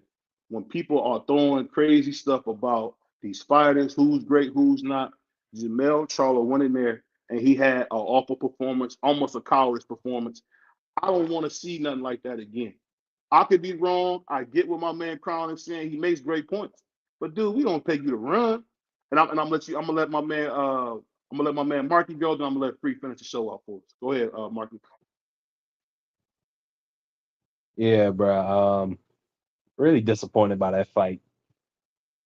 [SPEAKER 2] when people are throwing crazy stuff about these fighters, who's great, who's not, Jamel Charlo went in there and he had an awful performance, almost a coward's performance. I don't want to see nothing like that again. I could be wrong. I get what my man Crown is saying. He makes great points. But dude, we don't pay you to run. And I'm gonna let my man Marky go, then I'm gonna let Free finish the show off for us. Go ahead, Marky.
[SPEAKER 7] Yeah, bro. Really disappointed by that fight.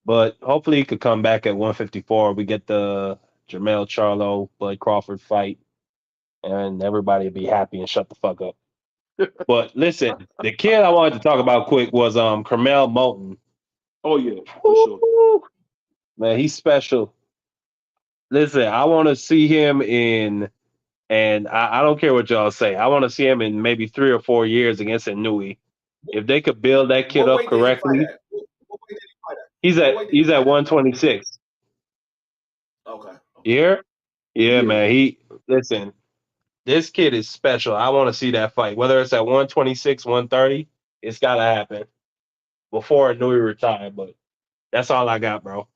[SPEAKER 7] But hopefully he could come back at 154. We get the Jermell Charlo, Bud Crawford fight, and everybody will be happy and shut the fuck up. But listen, the kid I wanted to talk about quick was Carmel Moulton.
[SPEAKER 2] Oh yeah, for sure.
[SPEAKER 7] Woo! Man, he's special. Listen, I want to see him in, and I don't care what y'all say. I want to see him in maybe 3 or 4 years against Inui. If they could build that kid
[SPEAKER 3] What
[SPEAKER 7] up
[SPEAKER 3] weight did he fight
[SPEAKER 7] correctly,
[SPEAKER 3] at? What weight did he fight at?
[SPEAKER 7] he's
[SPEAKER 3] What
[SPEAKER 7] at
[SPEAKER 3] weight did he
[SPEAKER 7] he's at
[SPEAKER 3] fight at?
[SPEAKER 7] 126.
[SPEAKER 3] Okay.
[SPEAKER 7] Here, yeah,
[SPEAKER 2] Yeah.
[SPEAKER 7] man. Listen. This kid is special. I want to see that fight. Whether it's at 126, 130, it's got to happen before Nui retire. But that's all I got, bro.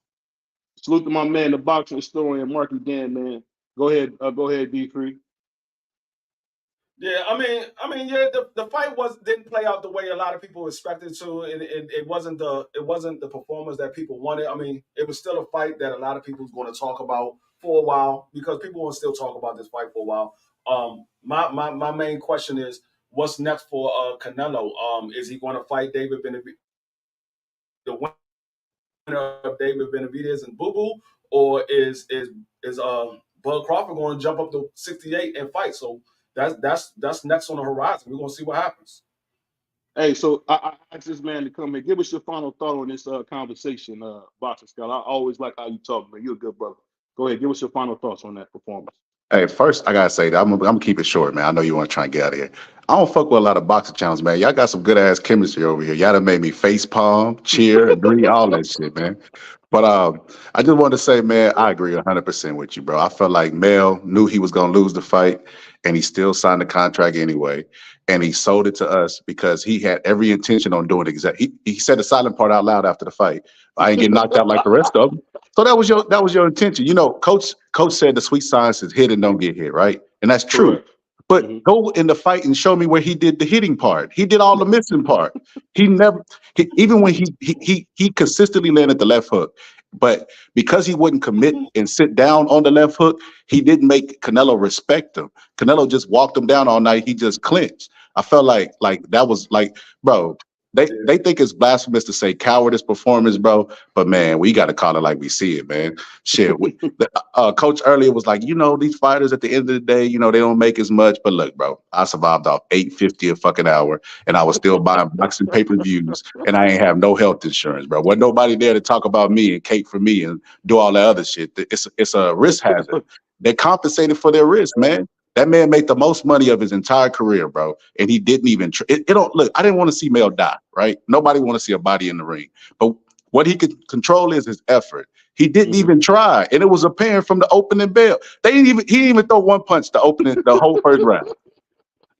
[SPEAKER 2] Salute to my man, the boxing historian, Marky Dan, man. Go ahead, D3.
[SPEAKER 3] Yeah, yeah. The fight didn't play out the way a lot of people expected to, and it wasn't the performance that people wanted. I mean, it was still a fight that a lot of people was going to talk about for a while because people will still talk about this fight for a while. My main question is, what's next for Canelo? Is he going to fight David Benavidez, the winner of David Benavidez and Boo Boo, or is Bud Crawford going to jump up to 68 and fight? So that's next on the horizon. We're gonna see what happens.
[SPEAKER 2] Hey, so I asked this man to come in. Give us your final thought on this conversation, Boxing Scott. I always like how you talk, man. You're a good brother. Go ahead, give us your final thoughts on that performance.
[SPEAKER 11] Hey, first I gotta say that I'm gonna keep it short, man. I know you want to try and get out of here. I don't fuck with a lot of boxing channels, man. Y'all got some good ass chemistry over here. Y'all done made me face palm, cheer, agree, all that shit, man. But I just wanted to say, man, I agree 100% with you, bro. I felt like Mel knew he was gonna lose the fight, and he still signed the contract anyway. And he sold it to us because he had every intention on doing exactly. He said the silent part out loud after the fight. I ain't get knocked out like the rest of them. So that was your intention. You know, coach said the sweet science is hit and don't get hit, right? And that's true.
[SPEAKER 2] Correct.
[SPEAKER 11] But go in the fight and show me where he did the hitting part. He did all the missing part. He never, even when he consistently landed the left hook, but because he wouldn't commit and sit down on the left hook, he didn't make Canelo respect him. Canelo just walked him down all night. He just clinched. I felt like that was like, bro. They think it's blasphemous to say cowardice performance, bro. But man, we got to call it like we see it, man. Shit, coach earlier was like, these fighters at the end of the day, they don't make as much. But look, bro, I survived off $8.50 a fucking hour, and I was still buying boxing pay-per-views, and I ain't have no health insurance, bro. Wasn't nobody there to talk about me and cake for me and do all that other shit. It's a risk hazard. They compensated for their risk, man. That man made the most money of his entire career, bro, and he didn't even. It don't look. I didn't want to see Mel die, right? Nobody want to see a body in the ring, but what he could control is his effort. He didn't even try, and it was apparent from the opening bell. He didn't even throw one punch to open it the whole first round.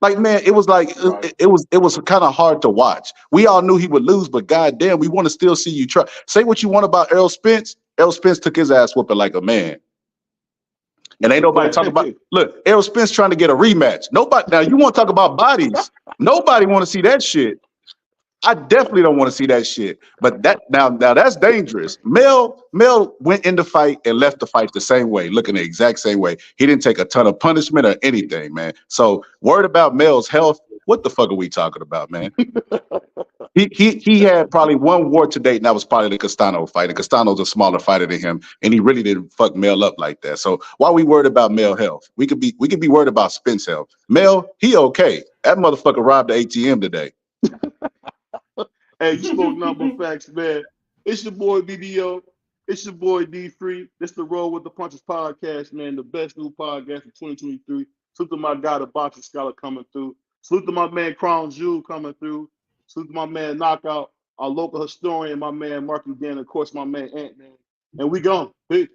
[SPEAKER 11] Like, man, it was like it was kind of hard to watch. We all knew he would lose, but goddamn, we want to still see you try. Say what you want about Errol Spence. Errol Spence took his ass whooping like a man. And ain't nobody talking about. Look, Errol Spence trying to get a rematch. Nobody. Now you want to talk about bodies? Nobody want to see that shit. I definitely don't want to see that shit. But that now that's dangerous. Mel went in the fight and left the fight the same way, looking the exact same way. He didn't take a ton of punishment or anything, man. So word about Mel's health. What the fuck are we talking about, man? He had probably one war to date, and that was probably the Castano fight. And Castano's a smaller fighter than him, and he really didn't fuck Mel up like that. So why we worried about Mel health? We could be worried about Spence health. Mel, he okay. That motherfucker robbed the ATM today.
[SPEAKER 2] Hey, you spoke number facts, man. It's your boy BBO. It's your boy D3. This the Roll with the Punches podcast, man. The best new podcast of 2023. Salute to my guy, the boxing scholar, coming through. Salute to my man Crown Jewel coming through. Salute to my man Knockout, our local historian, my man Marky Dan, of course, my man Ant-Man. And we gone. Peace.